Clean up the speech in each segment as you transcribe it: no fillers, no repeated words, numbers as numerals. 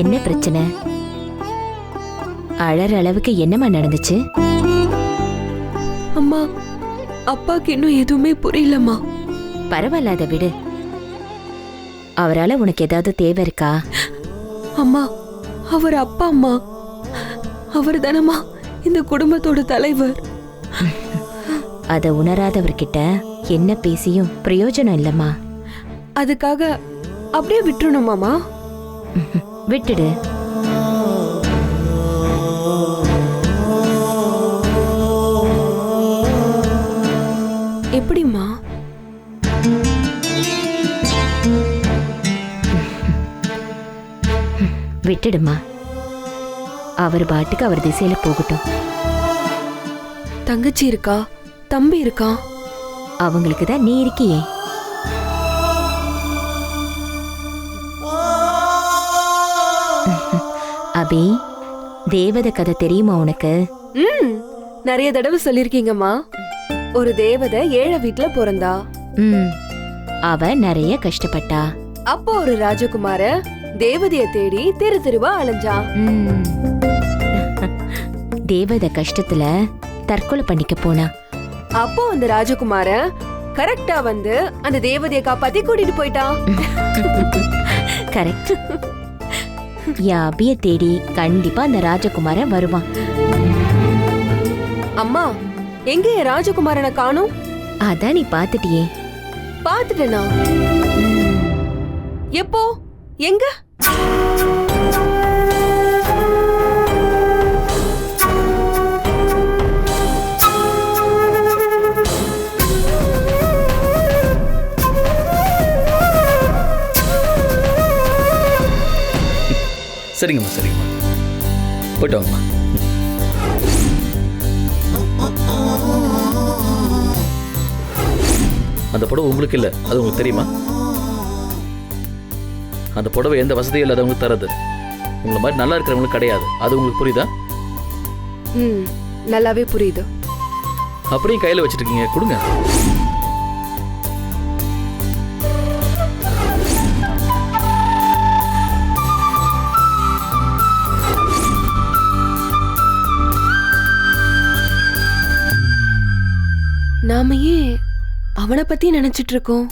என்ன பிரச்சனை? அழற அளவுக்கு என்னமா நடந்துச்சு? அம்மா, அப்பாக்கு இன்னும் எதுவுமே புரியலம்மா. பரவாயில்ல, அதை விடு. அவரால உனக்கு ஏதாவது தேவை இருக்கா? அம்மா, அவர் அப்பா அம்மா. அவர் தானம்மா இந்த குடும்பத்தோட தலைவர். அதை உணராதவர்கிட்ட என்ன பேசியும் பிரயோஜனம் இல்லம்மா. அதுக்காக அப்படியே விட்டுறணுமாமா? விட்டுடு. எப்படிம்மா? விட்டுடுமா. அவர் பாட்டுக்கு அவர் திசையில போகட்டும். தங்கச்சி இருக்கா, தம்பி இருக்கா? அவங்களுக்கு தான் நீ இருக்கியே. அபி, தேவதை கதை தெரியுமா உனக்கு? நிறைய தடவை சொல்லிருக்கீங்கம்மா. ஒரு தேவதை ஏழை வீட்டுல பிறந்தா. அவ நிறைய கஷ்டப்பட்டா. அப்போ ஒரு ராஜகுமார தேவதைய தேடி தெரு தெருவா அலைஞ்சா. தேவதை கஷ்டத்துல தற்கொலை பண்ணிக்க போனா. அப்போ அந்த ராஜகுமார கரெக்டா வந்து அந்த தேவதைய காப்பாத்தி கூட்டிட்டு போயிட்டான். கரெக்ட். என் அபிய தேடி கண்டிப்பா அந்த ராஜகுமாரன் வருவான். அம்மா, எங்க என் ராஜகுமாரனை காணோம்? அதான் நீ பாத்துட்டியே. பாத்துட்டேனா? எப்போ? எங்க? சரிங்கம்மா, சரிங்கம்மா, போயிட்டு வாங்கம்மா. அந்த புடவை உங்களுக்கு இல்லை, அது உங்களுக்கு தெரியுமா? அந்த புடவை எந்த வசதியும் இல்லாதவங்களுக்கு தரது. உங்களை மாதிரி நல்லா இருக்கிறவங்களுக்கு கிடையாது. அது உங்களுக்கு புரியுதா? நல்லாவே புரியுது. அப்படியே கையில் வச்சுட்டு இருக்கீங்க, கொடுங்க. நாம ஏன் அவனை பத்தி நினைச்சிட்டு இருக்கோம்?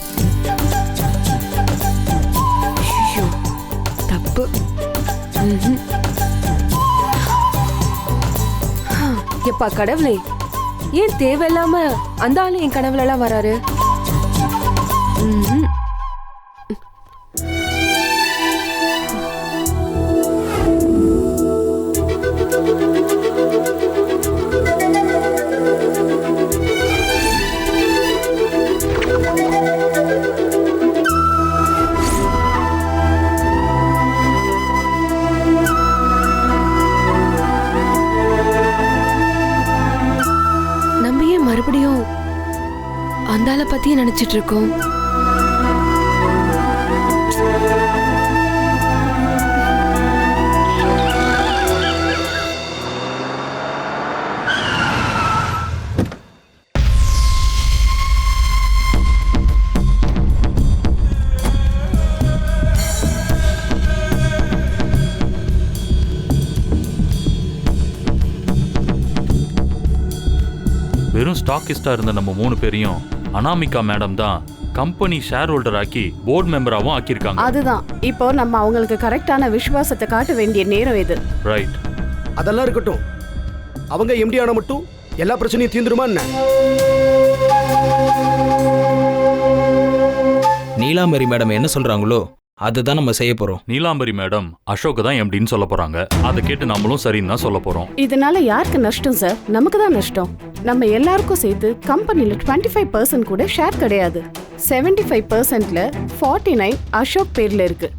தப்பு. எப்பா கடவுளே, ஏன் தேவையில்லாம அந்த ஆளு என் கனவுல எல்லாம் வராரு? மறுபடியும் அந்த ஆளை பத்தியே நினைச்சிட்டு இருக்கோம். வெறும் ஸ்டாக்கிஸ்டா இருந்த நம்ம 3 பேரையும் அனாமிகா மேடம் தான் கம்பெனி ஷேர் ஹோல்டர் ஆக்கி போர்டு மெம்பராகவும் ஆக்கியிருக்காங்க. அதுதான் இப்போ நம்ம அவங்களுக்கு கரெக்டான விசுவாசத்தை காட்ட வேண்டிய நேரம் இது. ரைட். அதெல்லாம் இருக்கட்டும். அவங்க எம்டி ஆன மட்டும் எல்லா பிரச்சனையும் தீந்துருமா என்ன? நீலாம்பரி மேடம் என்ன சொல்றாங்களோ அதுதான் நம்ம செய்ய போறோம். நீலாம்பரி மேடம் அசோக் தான் எம்டின்னு சொல்ல போறாங்க. அதை கேட்டு நம்மளும் சரின்னு தான் சொல்ல போறோம். இதனால யாருக்கு நஷ்டம் சார்? நமக்கு தான் நஷ்டம். நம்ம எல்லாருக்கும் சேர்த்து கம்பெனில 25% கூட ஷேர் கிடையாது. 75%ல 49 அசோக் பேர்ல இருக்கு,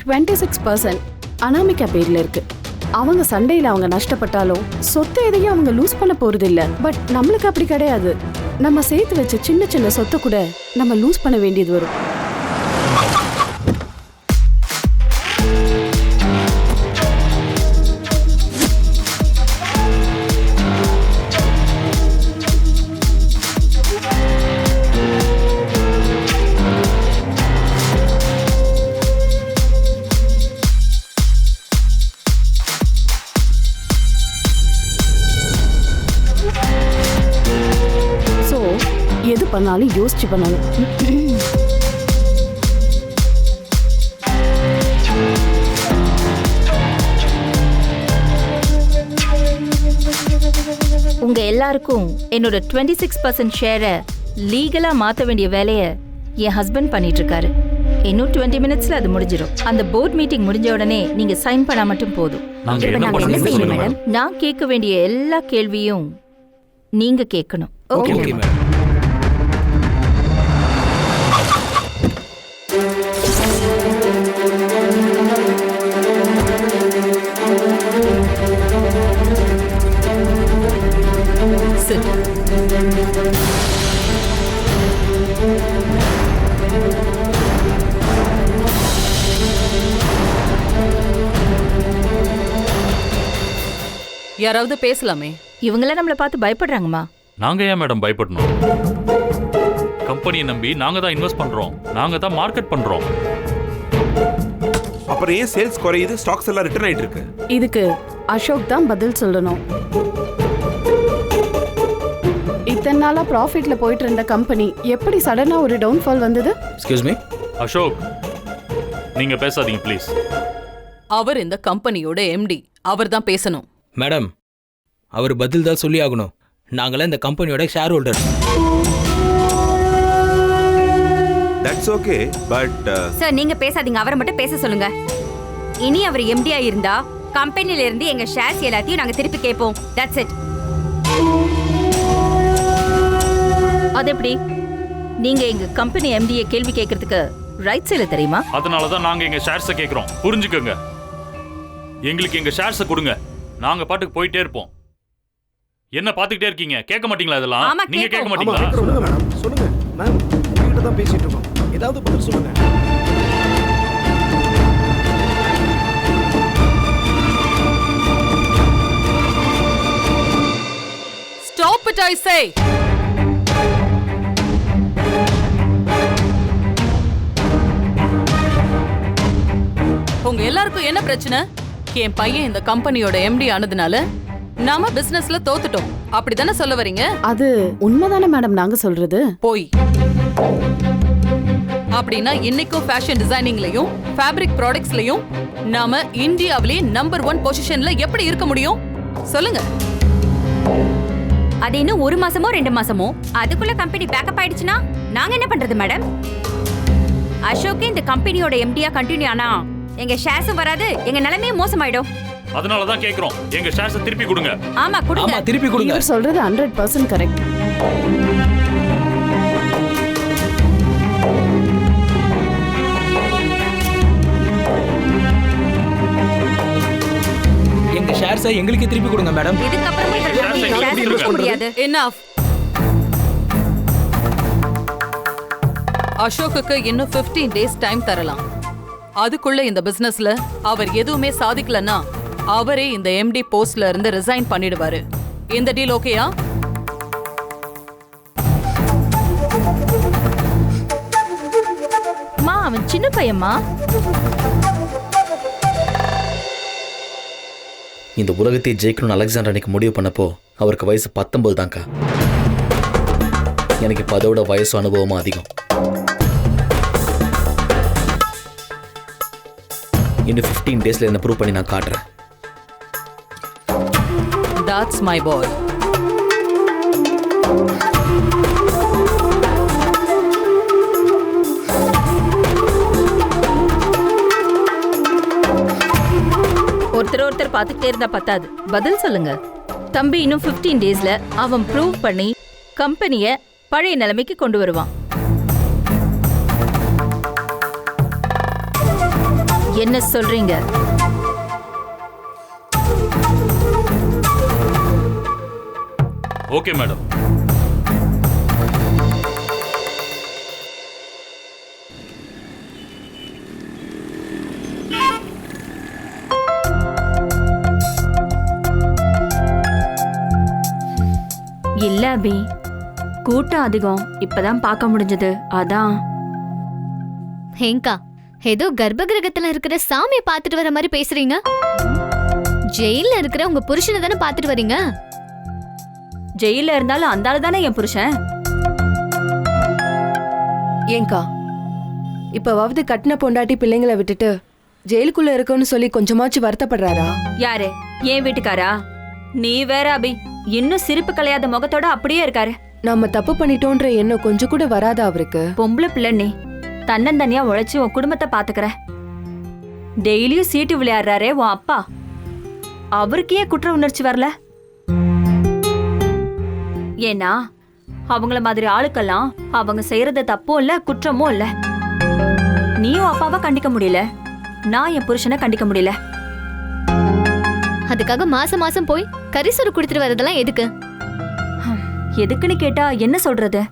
26% அனாமிகா பேர்ல இருக்கு. அவங்க சண்டையில அவங்க நஷ்டப்பட்டாலும் சொத்து எதையும் அவங்க லூஸ் பண்ண போறது இல்ல. பட் நம்மளுக்கு அப்படி கிடையாது. நம்ம சேர்த்து வச்ச சின்ன சின்ன சொத்தை கூட நம்ம லூஸ் பண்ண வேண்டியது வரும். எது பண்ணாலும் யோசிச்சு பண்ணணும். உங்க எல்லாருக்கும் என்னோட 26% ஷேரை லீகலா மாத்த வேண்டிய வேலையை என் ஹஸ்பண்ட் பண்ணிட்டு இருக்காரு. இன்னும் 20 மினிட்ஸ்ல அது முடிஞ்சிடும். அந்த போர்ட் மீட்டிங் முடிஞ்ச உடனே நீங்க சைன் பண்ணா மட்டும் போதும். நாங்க இப்ப என்ன நாங்க என்ன பண்ணணும்னு செய்யணும் சொல்லுங்க மேடம்? நான் கேட்க வேண்டிய எல்லா கேள்வியும் நீங்க கேட்கணும். Okay okay madam. யாராவது பேசலாமே. இவங்கள நம்மள பார்த்து பயப்படுறாங்கம்மா. நாங்க ஏன் மேடம் பயப்படணும்? கம்பெனியை நம்பி நாங்க தான் இன்வெஸ்ட் பண்றோம், நாங்க தான் மார்க்கெட் பண்றோம். அப்புறம் ஏன் சேல்ஸ் குறையுது? ஸ்டாக்ஸ் எல்லாம் ரிட்டர்ன் ஆயிட்டு இருக்கு. இதுக்கு அசோக் தான் பதில் சொல்லணும். இத்தனை நாளா ப்ராஃபிட்ல போயிட்டு இருந்த கம்பெனி எப்படி சடனா ஒரு டவுன்ஃபால் வந்தது? Excuse me. அசோக், நீங்க பேசாதீங்க ப்ளீஸ். அவர் இந்த கம்பெனியோட எம்டி, அவர் தான் பேசணும். மேடம், அவர் பதில் தான் சொல்லி ஆகணும். நாங்களாம் இந்த கம்பெனியோட share holder. That's okay, but sir நீங்க பேசாதீங்க, அவரை மட்டும் பேச சொல்லுங்க. இனி அவர் எம்டியா இருந்தா கம்பெனில இருந்து எங்க ஷேர்ஸ் எல்லாத்தையும் நாங்க திருப்பி கேட்போம். That's it. அது எப்படி? நீங்க எங்க கம்பெனி எம்டியை கேள்வி கேட்கறதுக்கு ரைட்ஸ் இல்ல தெரியுமா? அதனால தான் நாங்க எங்க ஷேர்ஸை கேக்குறோம். புரிஞ்சுக்கோங்க. எங்களுக்கு எங்க ஷேர்ஸை கொடுங்க. நாங்க பாட்டுக்கு போயிட்டே இருப்போம். என்ன பாத்துக்கிட்டே இருக்கீங்க? கேட்க மாட்டீங்களா இதெல்லாம்? ஆமா, நீங்க கேட்க கேட்போம். மாட்டீங்களா? சொல்லுங்க மேடம், சொல்லுங்க மேம். உங்ககிட்ட தான் பேசிட்டு இருக்கோம். ஏதாவது பதில் சொல்லுங்க. ஸ்டாப் இட், ஐ சே. உங்க எல்லாருக்கும் என்ன பிரச்சனை? என் பையன் இந்த கம்பெனியோட எம்டி ஆனதுனால நாம பிசினஸ்ல தோத்துட்டோம், அப்படிதானே சொல்ல வரீங்க? அது உண்மைதானே மேடம் நாங்க சொல்றது? போய் அப்படின்னா இன்னைக்கும் ஃபேஷன் டிசைனிங்லயும் ஃபேப்ரிக் ப்ராடக்ட்ஸ்லயும் நாம இந்தியாவிலேயே நம்பர் 1 பொசிஷன்ல எப்படி இருக்க முடியும் சொல்லுங்க. அது இன்னும் 1 மாசமோ 2 மாசமோ அதுக்குள்ள கம்பெனி பேக்கப் ஆயிடுச்சுன்னா நாங்க என்ன பண்றது மேடம்? அசோக் இந்த கம்பெனியோட எம்டியா கண்டினியூ ஆனா எங்க ஷேர்ஸும் வராது, எங்க நிலைமையும் மோசமாயிடும். அதனால தான் கேக்குறோம். எங்க ஷேர்ஸை திருப்பி கொடுங்க. ஆமா கொடுங்க. ஆமா, திருப்பி கொடுங்க. இவர் சொல்றது 100% கரெக்ட். எங்க ஷேர்ஸை எங்களுக்கு திருப்பி கொடுங்க மேடம். இதுக்கப்புறமா இவர்களை எங்க ஷேர்ஸ் கொடுக்க முடியாது. Enough. அசோக்குக்கு இன்னும் 15 டேஸ் டைம் தரலாம். அதுக்குள்ள இந்த பிசினஸ்ல அவர் எதுவுமே சாதிக்கலன்னா அவரே இந்த எம்டி போஸ்ட்ல இருந்து ரிசைன் பண்ணிடுவாரு. இந்த டீல் ஓகேயா? மா, அவன் சின்ன பையன்மா. இந்த உலகத்தை ஜெயிக்கணும்னு அலெக்சாண்டர் அன்னைக்கு முடிவு பண்ணப்போ அவருக்கு வயசு 19 தான்க்கா. எனக்கு இப்போ அதோட வயசு அனுபவமும் அதிகம். இன்னும் 15 டேஸ்ல என்ன ப்ரூவ் பண்ணி நான் காட்டுறேன். That's my boy. ஒருத்தர் பார்த்துக்கிட்டே இருந்தா பத்தாது, பதில் சொல்லுங்க. தம்பி இன்னும் 15 டேஸ்ல அவன் ப்ரூவ் பண்ணி கம்பெனிய பழைய நிலைமைக்கு கொண்டு வருவான். என்ன சொல்றீங்க? Okay madam. இல்ல அபி, கூட்டம் அதிகம், இப்பதான் பார்க்க முடிஞ்சது, அதான். ஹேங்கா, ஏதோ கர்ப்பகிரகத்துல இருக்கிற சாமியை பார்த்துட்டு வர மாதிரி பேசுறீங்க. ஜெயில இருக்கிற உங்க புருஷனை தானே பார்த்துட்டு வரீங்க. ஜெயில இருந்தாலும் அந்த ஆளு தானே என் புருஷன். ஏங்கா இப்பவாவது கட்டின பொண்டாட்டி பிள்ளைங்களை விட்டுட்டு ஜெயிலுக்குள்ள இருக்குன்னு சொல்லி கொஞ்சமாச்சும் வருத்தப்படுறாரா? யாரு? என் வீட்டுக்காரா? நீ வேற அபி, இன்னும் சிரிப்பு கலையாத முகத்தோட அப்படியே இருக்காரு. நாம தப்பு பண்ணிட்டோன்ற எண்ணம் கொஞ்சம் கூட வராதா அவருக்கு? பொம்பளை பிள்ளை நீ தன்னந்தனியா உழைச்சு உன் குடும்பத்தை பாத்துக்கற. டெய்லியும் சீட்டு விளையாடுறாரே உன் அப்பா, அவருக்கு ஏன் குற்ற உணர்ச்சி வரல? ஏன்னா அவங்கள மாதிரி ஆளுக்கெல்லாம் அவங்க செய்யறது தப்பும் இல்ல குற்றமும் இல்ல. நீயும் அப்பாவை கண்டிக்க முடியல, நான் என் புருஷனை கண்டிக்க முடியல. அதுக்காக மாசம் மாசம் போய் கரிசோறு குடுத்துட்டு வரதெல்லாம் எதுக்கு? எதுக்குன்னு கேட்டா என்ன சொல்றது?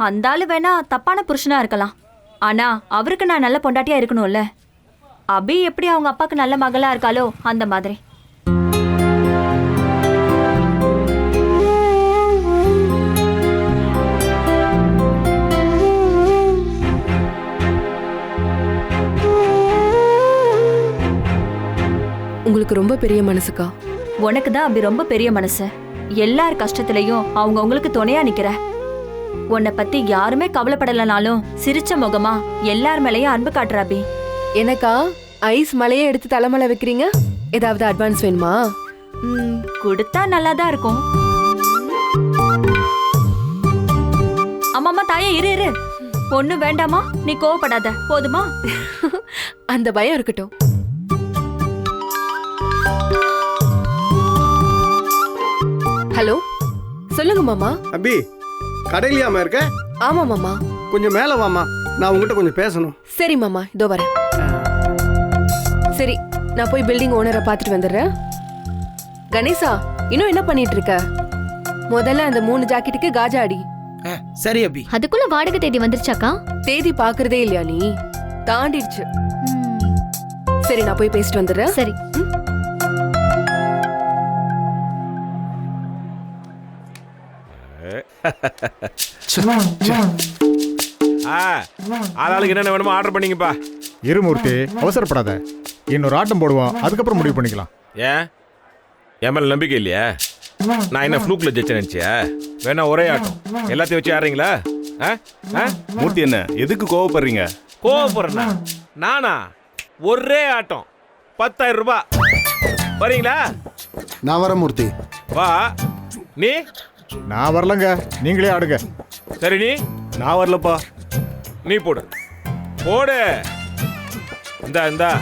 அந்த ஆளு வேணா தப்பான புருஷனா இருக்கலாம், ஆனா அவருக்கு நான் நல்ல பொண்டாட்டியா இருக்கணும்ல. அபி எப்படி அவங்க அப்பாக்கு நல்ல மகளா இருக்காளோ அந்த மாதிரி. உங்களுக்கு ரொம்ப பெரிய மனசுக்கா? உனக்கு தான் அபி ரொம்ப பெரிய மனசு. எல்லார் கஷ்டத்திலையும் அவங்க உங்களுக்கு துணையா நிக்கிற. உன்னை பத்தி யாருமே கவலைப்படலனாலும் சிரிச்ச முகமா எல்லார் மேலயும் அன்பு காட்டுற அபி. எனக்கா ஐஸ் மலையே எடுத்து தலைமலை வைக்கிறீங்க? ஏதாவது அட்வான்ஸ் வேணுமா? கொடுத்தா நல்லாதான் இருக்கும். அம்மாமா தாயே இரு இரு, ஒண்ணும் வேண்டாமா, நீ கோவப்படாத போதுமா? அந்த பயம் இருக்கட்டும். ஹலோ, சொல்லுங்க மாமா. அபி, கடையிலையாமா இருக்க? ஆமா மாமா. கொஞ்சம் மேல வாமா, நான் உங்ககிட்ட கொஞ்சம் பேசணும். சரி மாமா, இதோ வரேன். சரி, நான் போய் பில்டிங் ஓனரை பார்த்துட்டு வந்துடுறேன். கணேசா, இன்னும் என்ன பண்ணிட்டு இருக்க? முதல்ல அந்த 3 ஜாக்கெட்டுக்கு காஜா அடி. சரி அபி. அதுக்குள்ள வாடகை தேதி வந்துருச்சாக்கா? தேதி பாக்குறதே இல்லையா நீ? தாண்டிடுச்சு. சரி, நான் போய் பேசிட்டு வந்துடுறேன். சரி. ஆளாளுக்கு என்னென்ன வேணுமோ ஆர்டர் பண்ணிங்கப்பா. இருமூர்த்தி, அவசரப்படாத. இன்னொரு ஆட்டம் போடுவோம், அதுக்கப்புறம் முடிவு பண்ணிக்கலாம். ஏன் என் மேல நம்பிக்கை இல்லையா? நான் என்ன ஃப்ளூக்ல ஜெயிச்சேன் நினைச்சியா? வேணா ஒரே ஆட்டம் எல்லாத்தையும் வச்சு ஆடுறீங்களா? மூர்த்தி, என்ன எதுக்கு கோவப்படுறீங்க? கோவப்படுறேன்னா நானா? ஒரே ஆட்டம் 10,000 ரூபாய். வரீங்களா? நான் வரேன் மூர்த்தி. வா. நீ? நான் வரலங்க, நீங்களே ஆடுங்க. சரி, நீ? நான் வரலப்பா. நீ போடு போடு. இந்தா இந்தா.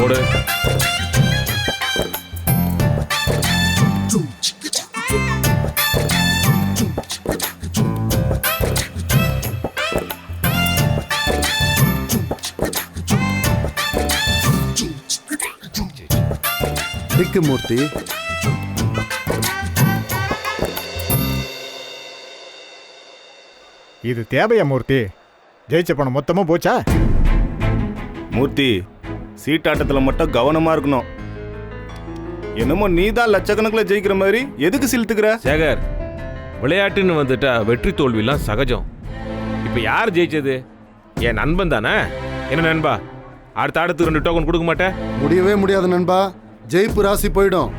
போடு. மூர்த்தி, இது தேவையா மூர்த்தி? ஜெயிச்ச பணம் மொத்தமா போச்சா? மூர்த்தி, சீட்டாட்டத்தில் மட்டும் கவனமா இருக்கணும். என்னமோ நீதான் லட்சக்கணக்கில் ஜெயிக்கிற மாதிரி எதுக்கு சிலுத்துக்கிற? சேகர், விளையாட்டுன்னு வந்துட்டா வெற்றி தோல்விலாம் சகஜம். இப்போ யார் ஜெயிச்சது? என் நண்பன் தானே. என்ன நண்பா, அடுத்து 2 டோக்கன் கொடுக்க மாட்டேன்? முடியவே முடியாது நண்பா. ஜெயிப்பு ராசி போயிடும்.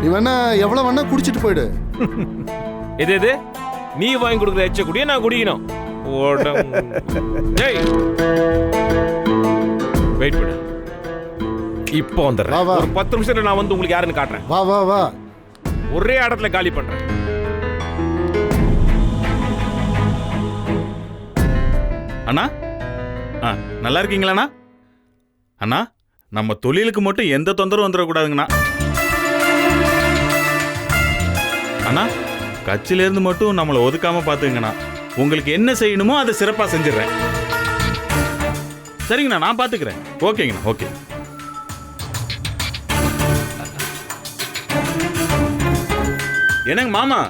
நீ வேணா எவ்வளவு வேணா குடிச்சிட்டு போயிடு. எது நீ வாங்கி கொடுக்குற எச்ச குடிய நான் குடிக்கணும். வெயிட் பண்ணு, இப்போ வந்துடுறேன். ஒரு 10 நிமிஷத்துல நான் வந்து உங்களுக்கு யாருன்னு காட்டுறேன். வா வா வா. ஒரே இடத்துல காலி பண்றேன். அண்ணா, நல்லா இருக்கீங்களாண்ணா? அண்ணா, நம்ம தொழிலுக்கு மட்டும் எந்த தொந்தரவும் வந்துடக்கூடாதுங்கண்ணா. அண்ணா, கட்சியிலேருந்து மட்டும் நம்மளை ஒதுக்காம பார்த்துங்கண்ணா. உங்களுக்கு என்ன செய்யணுமோ அதை சிறப்பாக செஞ்சிடறேன். சரிங்கண்ணா, நான் பார்த்துக்கிறேன். ஓகேங்கண்ணா, ஓகே. என்னங்க மாமா,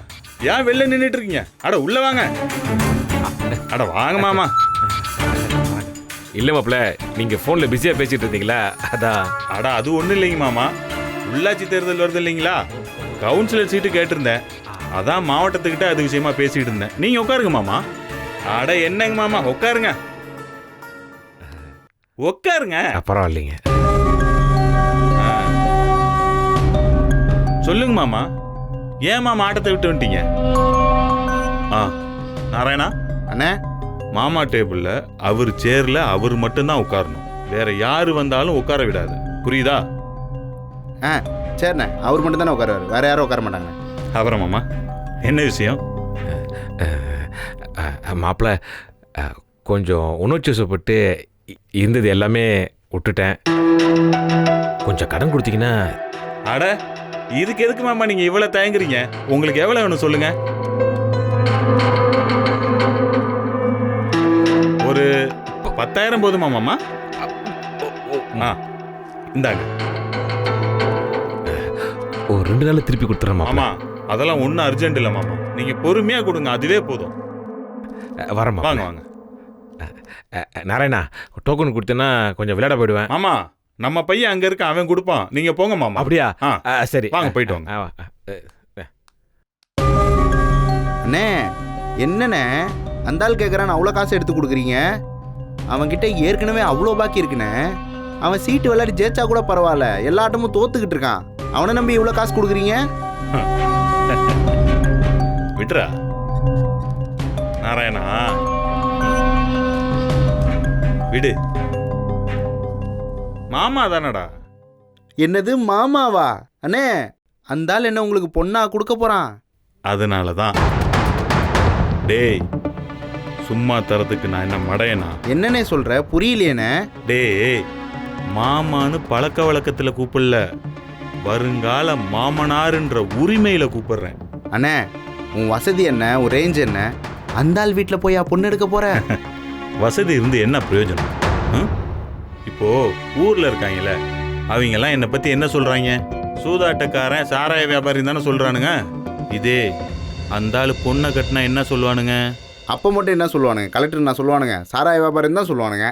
ஏன் வெளில நின்றுட்டு இருக்கீங்க? அட உள்ள வாங்க. அட வாங்க மாமா. இல்ல மாப்ள, நீங்க போன்ல பிஸியா பேசிட்டு இருந்தீங்களா, அதான். அட அது ஒண்ணும் இல்லைங்க மாமா, உள்ளாட்சி தேர்தல் வருது இல்லைங்களா, கவுன்சிலர் சீட்டு கேட்டிருந்தேன். அதான் மாவட்டத்துக்கிட்ட அது விஷயமா பேசிட்டு இருந்தேன். நீங்க உட்காருங்க மாமா. அட என்னங்க மாமா, உட்காருங்க உட்காருங்க. பரவாயில்லைங்க. சொல்லுங்க மாமா, ஏன் மாமா ஆட்டத்தை விட்டு வந்துட்டீங்க? ஆ நாராயணா அண்ணே, மாமா டேபிளில் அவர் சேரில் அவர் மட்டும்தான் உட்காரணும், வேற யாரு வந்தாலும் உட்கார விடாது, புரியுதா? ஆ சரிண்ணே, அவர் மட்டும் தானே உட்காருவார், வேற யாரும் உட்கார மாட்டாங்க. அப்புறம் மாமா என்ன விஷயம்? மாப்பிள்ள கொஞ்சம் உணர்ச்சிவசப்பட்டு இருந்தது எல்லாமே விட்டுட்டேன். கொஞ்சம் கடன் கொடுத்தீங்கன்னா. அட இதுக்கு எதுக்கு மாமா நீங்க இவ்வளவு தயங்குறீங்க? உங்களுக்கு எவ்வளவு வேணும் சொல்லுங்க. ஒரு 10,000 போதுமா மாமா? ஆ இந்தாங்க. ஒரு 2 நாள் திருப்பி கொடுத்துறேன் மாமா. அதெல்லாம் ஒன்றும் அர்ஜென்ட் இல்லை மாமா, நீங்க பொறுமையா கொடுங்க, அதுவே போதும். வரமா? வாங்க வாங்க. நாராயணா, டோக்கன் கொடுத்தேன்னா கொஞ்சம் விளையாட போயிடுவேன். மாமா நம்ம பையன் அங்க இருக்க, அவன் கொடுப்பான், நீங்க போங்க மாமா. அப்படியா? சரி வாங்க போயிட்டு வாங்க. அண்ணே என்னண்ணே அந்த ஆள் கேட்குறான்னு அவ்வளோ காசு எடுத்து கொடுக்குறீங்க? அவன்கிட்ட ஏற்கனவே அவ்வளோ பாக்கி இருக்குண்ணே. அவன் சீட்டு விளையாடி ஜெயிச்சா கூட பரவாயில்ல, எல்லா ஆட்டமும் தோத்துக்கிட்டு இருக்கான். அவனை நம்பி இவ்வளோ காசு கொடுக்குறீங்க? விட்டுறா நாராயணா, விடு. மாமா தானடா. என்னது மாமாவா? அண்ணே அந்த ஆள் என்ன உங்களுக்கு பொண்ணா கொடுக்க போறான்? அதனால தான். டேய் சும்மா தரத்துக்கு நான் என்ன மடையனா? என்னன்னே சொல்ற, புரியலையேண்ணே. டேய் மாமான்னு பழக்க வழக்கத்தில் கூப்பிடல, வருங்கால மாமனாருன்ற உரிமையில கூப்பிடுறேன். அண்ணே உன் வசதி என்ன, உன் ரேஞ்ச் என்ன? அந்த ஆள் வீட்டில் போய் பொண்ணு எடுக்க போற? வசதி இருந்து என்ன பிரயோஜனம்? இப்போ ஊர்ல இருக்காங்கல்ல, அவங்க எல்லாம் என்னை பத்தி என்ன சொல்றாங்க? சூதாட்டக்காரன், சாராய வியாபாரி தானே சொல்றானுங்க. இதே அந்த ஆளு பொண்ணை கட்டினா என்ன சொல்லுவானுங்க? அப்போ மட்டும் என்ன சொல்லுவானுங்க? கலெக்டர் நான் சொல்லுவானுங்க, சாராய வியாபாரம் தான் சொல்லுவானுங்க.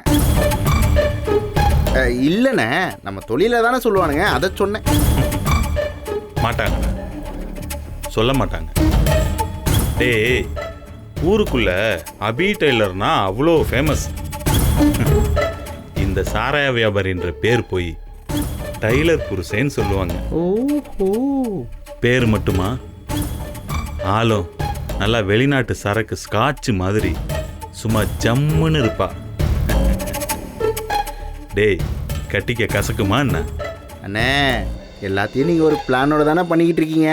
இல்லைண்ணே, நம்ம தொழில தானே சொல்லுவானுங்க, அதை சொன்னேன். மாட்டாங்க, சொல்ல மாட்டாங்க. டேய் ஊருக்குள்ள அபி டெய்லர்னா அவ்வளோ ஃபேமஸ். இந்த சாராய வியாபாரின்ற பேர் போய் டைலர் புருஷன்னு சொல்லுவாங்க. ஓஹோ, பேர் மட்டுமா? ஆளும் நல்லா வெளிநாட்டு சரக்கு ஸ்காட்ச் மாதிரி சும்மா ஜம்முன்னு இருப்பா. டேய் கட்டிக்க கசக்குமா என்ன? அண்ணே எல்லாத்தையும் நீங்க ஒரு பிளானோட தானே பண்ணிக்கிட்டு இருக்கீங்க.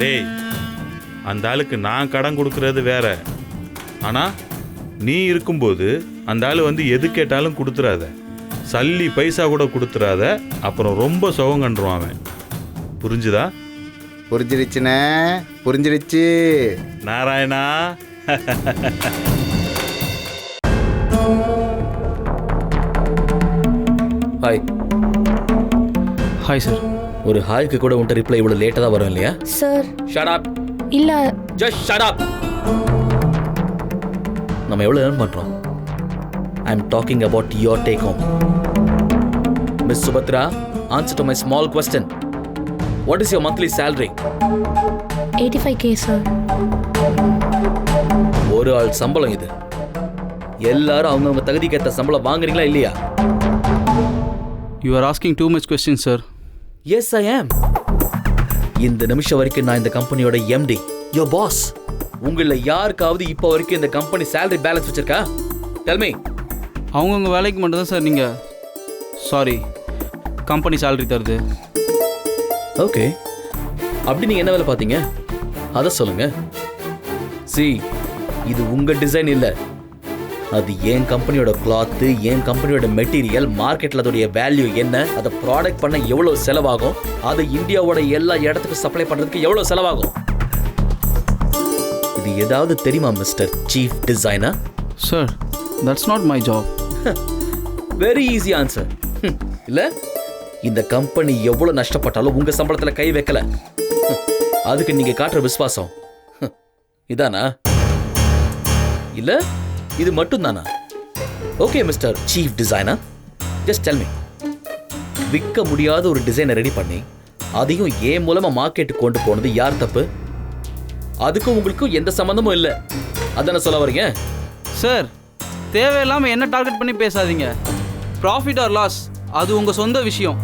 டேய் அந்த ஆளுக்கு நான் கடன் கொடுக்கறது வேற, ஆனா நீ இருக்கும்போது அந்த ஆளு வந்து எது கேட்டாலும் கொடுத்துறாத, சல்லி பைசா கூட கொடுத்துறாத, அப்புறம் ரொம்ப சுகம் கண்டுருவான் அவன். புரிஞ்சுதா? புரிஞ்சிருச்சுண்ணே, புரிஞ்சிருச்சு நாராயணா. ஹாய். Hi sir. ஒரு ஹாய்க்கு கூட உன்ட்ட ரிப்ளை இவ்வளோ லேட்டாக தான் வரும் இல்லையா? Sir shut up. இல்ல ஜஸ்ட் ஷட் அப். நம்ம எவ்வளோ ஏர்ன் பண்ணுறோம்? I am talking about your take home. Miss Subhadra, answer to my small question. What is your monthly salary? 85K sir. ஒரு ஆள் சம்பளம் இது. எல்லாரும் அவங்கவுங்க தகுதிக்கு ஏற்ற சம்பளம் வாங்குறீங்களா இல்லையா? You are asking too much question sir. Yes I am. இந்த நிமிஷம் வரைக்கும் நான் இந்த கம்பெனியோட எம்டி, யோர் பாஸ். உங்களில் யாருக்காவது இப்போ வரைக்கும் இந்த கம்பெனி சேலரி பேலன்ஸ் வச்சிருக்கா? Tell me. அவங்கவுங்க வேலைக்கு மட்டும் தான் சார் நீங்கள், சாரி, கம்பெனி சேலரி தருது. ஓகே, அப்படி நீங்கள் என்ன வேலை பார்த்தீங்க அதை சொல்லுங்க. சி, இது உங்கள் டிசைன் இல்லை, அது என் கம்பெனியோட கிளாத்து, என் கம்பெனியோட மெட்டீரியல், மார்க்கெட்டில் அதோடைய வேல்யூ என்ன, அதை ப்ராடக்ட் பண்ண எவ்வளோ செலவாகும், அதை இந்தியாவோட எல்லா இடத்துக்கும் சப்ளை பண்ணுறதுக்கு எவ்வளோ செலவாகும். இது ஏதாவது தெரியுமா mister chief designer? Sir, that's not my job. Very easy answer. இல்லை, இந்த கம்பெனி எவ்வளோ நஷ்டப்பட்டாலும் உங்கள் சம்பளத்தில் கை வைக்கல. அதுக்கு நீங்கள் காட்டுற விசுவாசம் இதானா? இல்லை இது மட்டும் தானா? Okay mister chief designer, just tell me, விற்க முடியாத ஒரு டிசைனை ரெடி பண்ணி அதையும் ஏன் மூலமா மார்க்கெட்டுக்கு கொண்டு போனது யார் தப்பு? அதுக்கும் உங்களுக்கும் எந்த சம்மந்தமும் இல்லை, அதான சொல்ல வரீங்க? சார், தேவையில்லாமல் என்ன டார்கெட் பண்ணி பேசாதீங்க. ப்ராஃபிட் ஆர் லாஸ் அது உங்கள் சொந்த விஷயம்.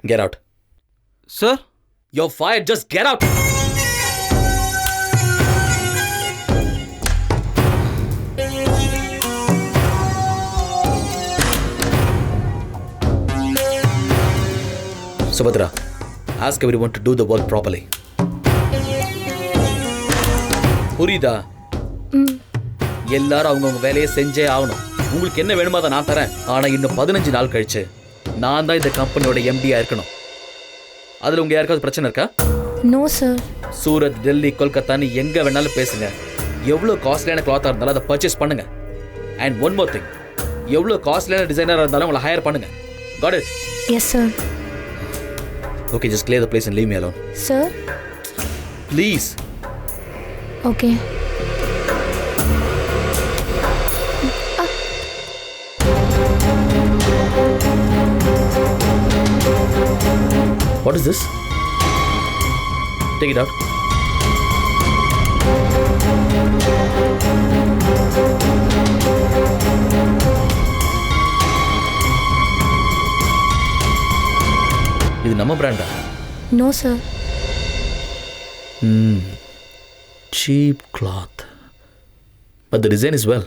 Get out. Sir? You're fired. Just get out. Subhadra, ask everyone to do the work properly. புரியுதா? எல்லாரும் அவங்கவுங்க வேலையை செஞ்சே ஆகணும். உங்களுக்கு என்ன வேணுமோ அதை நான் தரேன். ஆனா இன்னும் 15 நாள் கழிச்சு நான் தான் இந்த கம்பெனியோட எம்டியா இருக்கணும். அதுல உங்க யாருக்காவது பிரச்சனை இருக்கா? No sir. சூரத், டெல்லி, கொல்கத்தான்னு எங்க வேணாலும் பேசுங்க. எவ்வளவு காஸ்ட்லியான கிளாத்தா இருந்தாலும் அதை பர்ச்சேஸ் பண்ணுங்க. அண்ட் ஒன் மோர் திங், எவ்வளவு காஸ்ட்லியான டிசைனரா இருந்தாலும் உங்களை ஹையர் பண்ணுங்க. Got it? Yes sir. Okay, just clear the place and leave me alone. Sir. Please. Okay. What is this? Take it out. இது நம்ம பிராண்டா? No sir. Cheap cloth. But the design is well.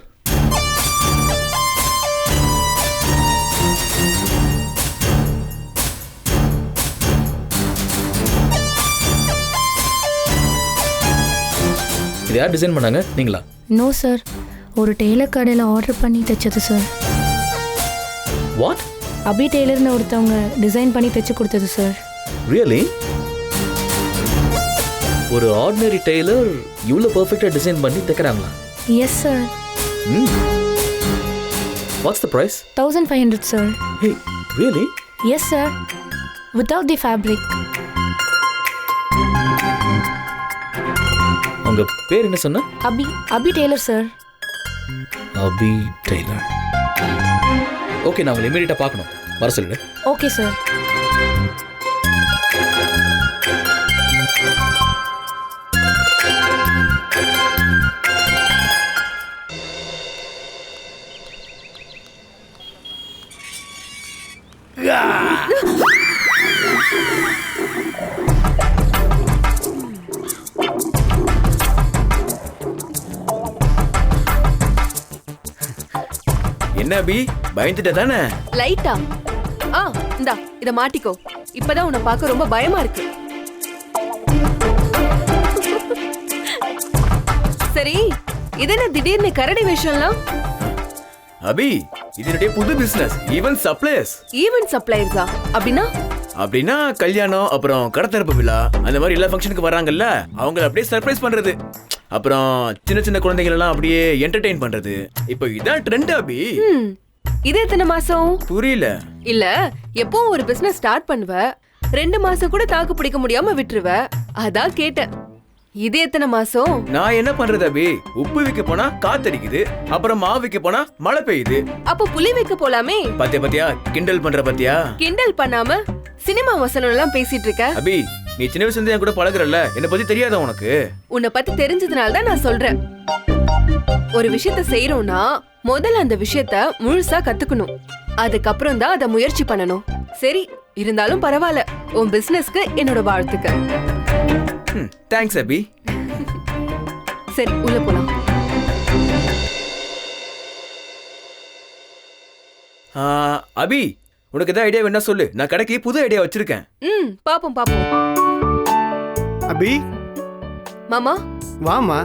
இது யார் design பண்ணாங்க? நீங்களா? No sir. ஒரு tailor கடையில் order பண்ணி தைச்சது சார். What? அபி டெய்லர்னு ஒருத்தவங்க டிசைன் பண்ணி தைச்சு கொடுத்தது சார். Really? ஒரு ஆர்டினரி டெய்லர் இவ்வளோ பர்ஃபெக்டாக டிசைன் பண்ணி தைக்கிறாங்களா? Yes sir. What's the price? 1500 sir. Hey, really? Yes sir. Without the fabric. உங்க பேர் என்ன சொன்ன? Abhi tailor sir. Abhi tailor. Okay, நான் உங்களை இமீடியட்டாக பார்க்கணும். வர சொல்லுங்க. Okay sir. என்ன அபி, பயந்துட்ட தானே? லைட்டா. இந்தா இத மாட்டிக்கோ. இப்பதான் உன்னை பார்க்க ரொம்ப பயமா இருக்கு. சரி, இது என்ன திடீர்னு கரடி வேஷம்லாம்? அபி, இது என்னுடைய புது பிசினஸ், ஈவென்ட் சப்ளையர்ஸ். ஈவென்ட் சப்ளையர்ஸா? அப்படின்னா கல்யாணம், அப்புறம் கடத்தரப்பு விழா, அந்த மாதிரி எல்லா ஃபங்க்ஷனுக்கு வராங்கல்ல, அவங்கள அப்படியே சர்ப்ரைஸ் பண்றது. அப்புறம் சின்ன சின்ன குழந்தைகள் எல்லாம் அப்படியே என்டர்டெயின் பண்றது. இப்போ இதான் ட்ரெண்ட் அபி. இது எத்தனை மாசம்? புரியல. இல்ல, எப்பவும் ஒரு பிசினஸ் ஸ்டார்ட் பண்ணுவ, 2 மாசம் கூட தாக்கு பிடிக்க முடியாம விட்டுருவ. அதான் கேட்டேன், இது எத்தனை மாசம்? நான் என்ன பண்றது அபி? உப்பு விக்க போனா காத்தடிக்குது, அப்புறம் மாவு விக்க போனா மழை பெய்யுது. அப்ப புளி வைக்க போலாமே. பாத்தியா கிண்டல் பண்ற பாத்தியா? கிண்டல் பண்ணாம சினிமா வசனம் எல்லாம் பேசிட்டு இருக்க. அபி, நீ சின்ன வயசுல என் கூட பழகுறல்ல, என்ன பத்தி தெரியாதா உனக்கு? உன்னை பத்தி தெரிஞ்சதுனால தான் நான் சொல்றேன். ஒரு விஷயத்த செய்யறோம்னா முதல்ல அந்த விஷயத்த முழுசா கத்துக்கணும், அதுக்கப்புறம் தான் அதை முயற்சி பண்ணணும். சரி, இருந்தாலும் பரவாயில்ல, உன் பிசினஸ்க்கு என்னோட வாழ்த்துக்கள். தேங்க்ஸ் அபி. சரி, உள்ள போலாம். அபி, உனக்கு ஏதாவது ஐடியா வேணா சொல்லு, நான் கடைக்கு புது ஐடியா வச்சிருக்கேன். பாப்போம். அபி மாமா வாமா.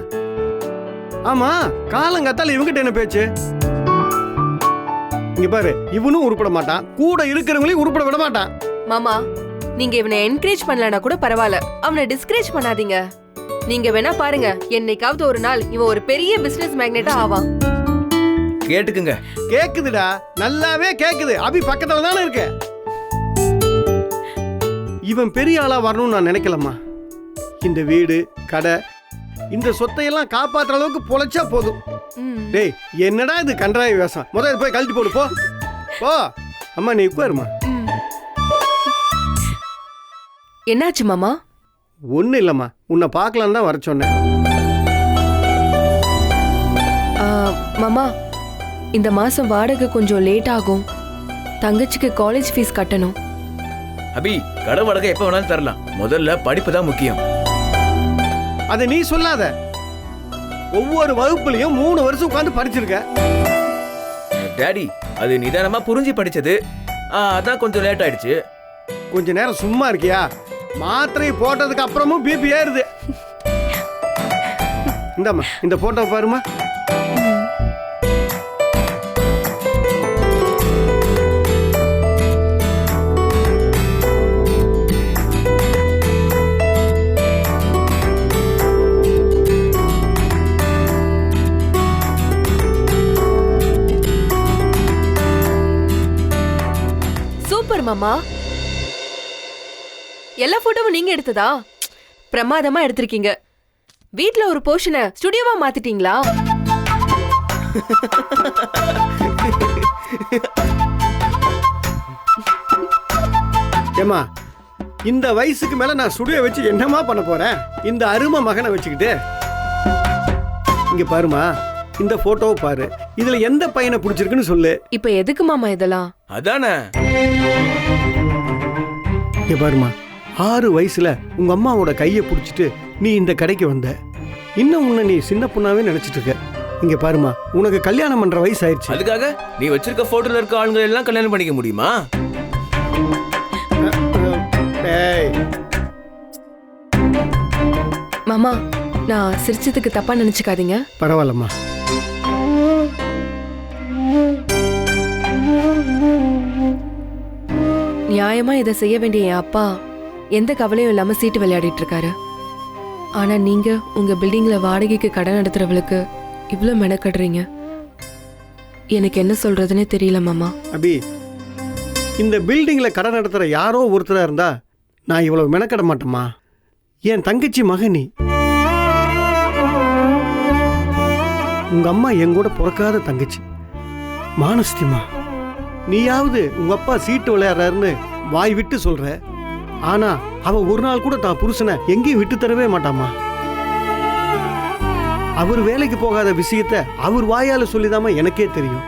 ஆமா, காலங்கத்தால இவங்கிட்ட என்ன பேச்சு? இங்க பாரு, இவனும் உருப்பட மாட்டான், கூட இருக்கிறவங்களையும் உருப்பட விட மாட்டான். மாமா, நீங்க இவனை என்கரேஜ் பண்ணலனா கூட பரவாயில்ல, அவனை டிஸ்கரேஜ் பண்ணாதீங்க. நீங்க வேணா பாருங்க, என்னைக்காவது ஒரு நாள் இவன் ஒரு பெரிய பிசினஸ் மேக்னெட்டா ஆவான். கேட்டுக்குங்க. கேக்குதுடா, நல்லாவே கேக்குது. அபி பக்கத்துல தானே இருக்க. இவன் பெரிய ஆளா வரணும்னு நான் நினைக்கலம்மா. இந்த வீடு, கடை, இந்த சொத்தையெல்லாம் காப்பாற்றுற அளவுக்கு பொழைச்சா போதும். டேய், என்னடா இது கன்றாய் வேஷம்? முதல்ல போய் கழட்டி போடு, போ போ. அம்மா நீ உட்காருமா. என்னாச்சு மாமா? ஒன்றும் இல்லைம்மா, உன்னை பார்க்கலான்னு தான் வர சொன்னேன். மாமா, இந்த மாசம் வாடகை கொஞ்சம் லேட் ஆகும். தங்கச்சிக்கு காலேஜ் ஃபீஸ் கட்டணும். அபி கடை வாடகை எப்ப வேணாலும் தரலாம், முதல்ல படிப்பு தான் முக்கியம். அதை நீ சொல்லாத. ஒவ்வொரு வகுப்புலயும் 3 வருஷம் உட்கார்ந்து படிச்சிருக்க. டாடி அது நிதானமா புரிஞ்சு படிச்சது, அதான் கொஞ்சம் லேட் ஆயிடுச்சு. கொஞ்ச நேரம் சும்மா இருக்கியா? மாத்திரை போட்டதுக்கு அப்புறமும் பிபி ஏறுது. இந்தாம்மா இந்த போட்டோ பாருமா. சூப்பர் மாமா. எல்லா போட்டோவும் நீங்க எடுத்ததா? பிரமாதமா எடுத்திருக்கீங்க. வீட்ல ஒரு போர்ஷனை ஸ்டுடியோவா மாத்திட்டீங்களா? ஏமா இந்த வயசுக்கு மேல நான் ஸ்டுடியோ வச்சு என்னமா பண்ண போறேன்? இந்த அருமை மகனை வச்சுக்கிட்டு. இங்க பாருமா, இந்த போட்டோவை பாரு. இதுல எந்த பையனை பிடிச்சிருக்குன்னு சொல்லு. இப்ப எதுக்கு மாமா இதெல்லாம்? அதானே. இங்க பாருமா, 6 வயசுல உங்க அம்மாவோட கையை பிடிச்சிட்டு நீ இந்த கடைக்கு வந்த. இன்னும் உன்னை நீ சின்ன பொண்ணாவே நினைச்சிட்டு இருக்க. இங்க பாருமா, உனக்கு கல்யாணம் பண்ற வயசு ஆயிடுச்சு. அதுக்காக நீ வச்சிருக்க போட்டோல இருக்க ஆளுங்களை எல்லாம் கல்யாணம் பண்ணிக்க முடியுமா? மாமா, நான் சிரிச்சதுக்கு தப்பா நினைச்சுக்காதீங்க. பரவாயில்லம்மா. நியாயமா இதை செய்ய வேண்டிய என் அப்பா எந்த கவலையும் இல்லாம சீட்டு விளையாடிட்டு இருக்காரு. ஆனா நீங்க உங்க பில்டிங்ல வாடகைக்கு கடை நடத்துறவளுக்கு இவ்வளவு மெனக்கடுறீங்க. எனக்கு என்ன சொல்றதுன்னே தெரியல மாமா. அபி, இந்த பில்டிங்ல கடை நடத்துற யாரோ ஒருத்தரா இருந்தா நான் இவ்வளவு மெனக்கட மாட்டேம்மா. என் தங்கச்சி மகனி, உங்க அம்மா என் கூட பிறக்காத தங்கச்சி மானஸ்திமா. நீயாவது உங்க அப்பா சீட்டு விளையாடுறாருன்னு வாய் விட்டு சொல்ற. ஆனா அவ ஒரு நாள் கூட தான் புருஷனை எங்கேயும் விட்டு தரவே மாட்டாமா. அவர் வேலைக்கு போகாத விஷயத்த அவர் வாயால சொல்லிதாமா எனக்கே தெரியும்.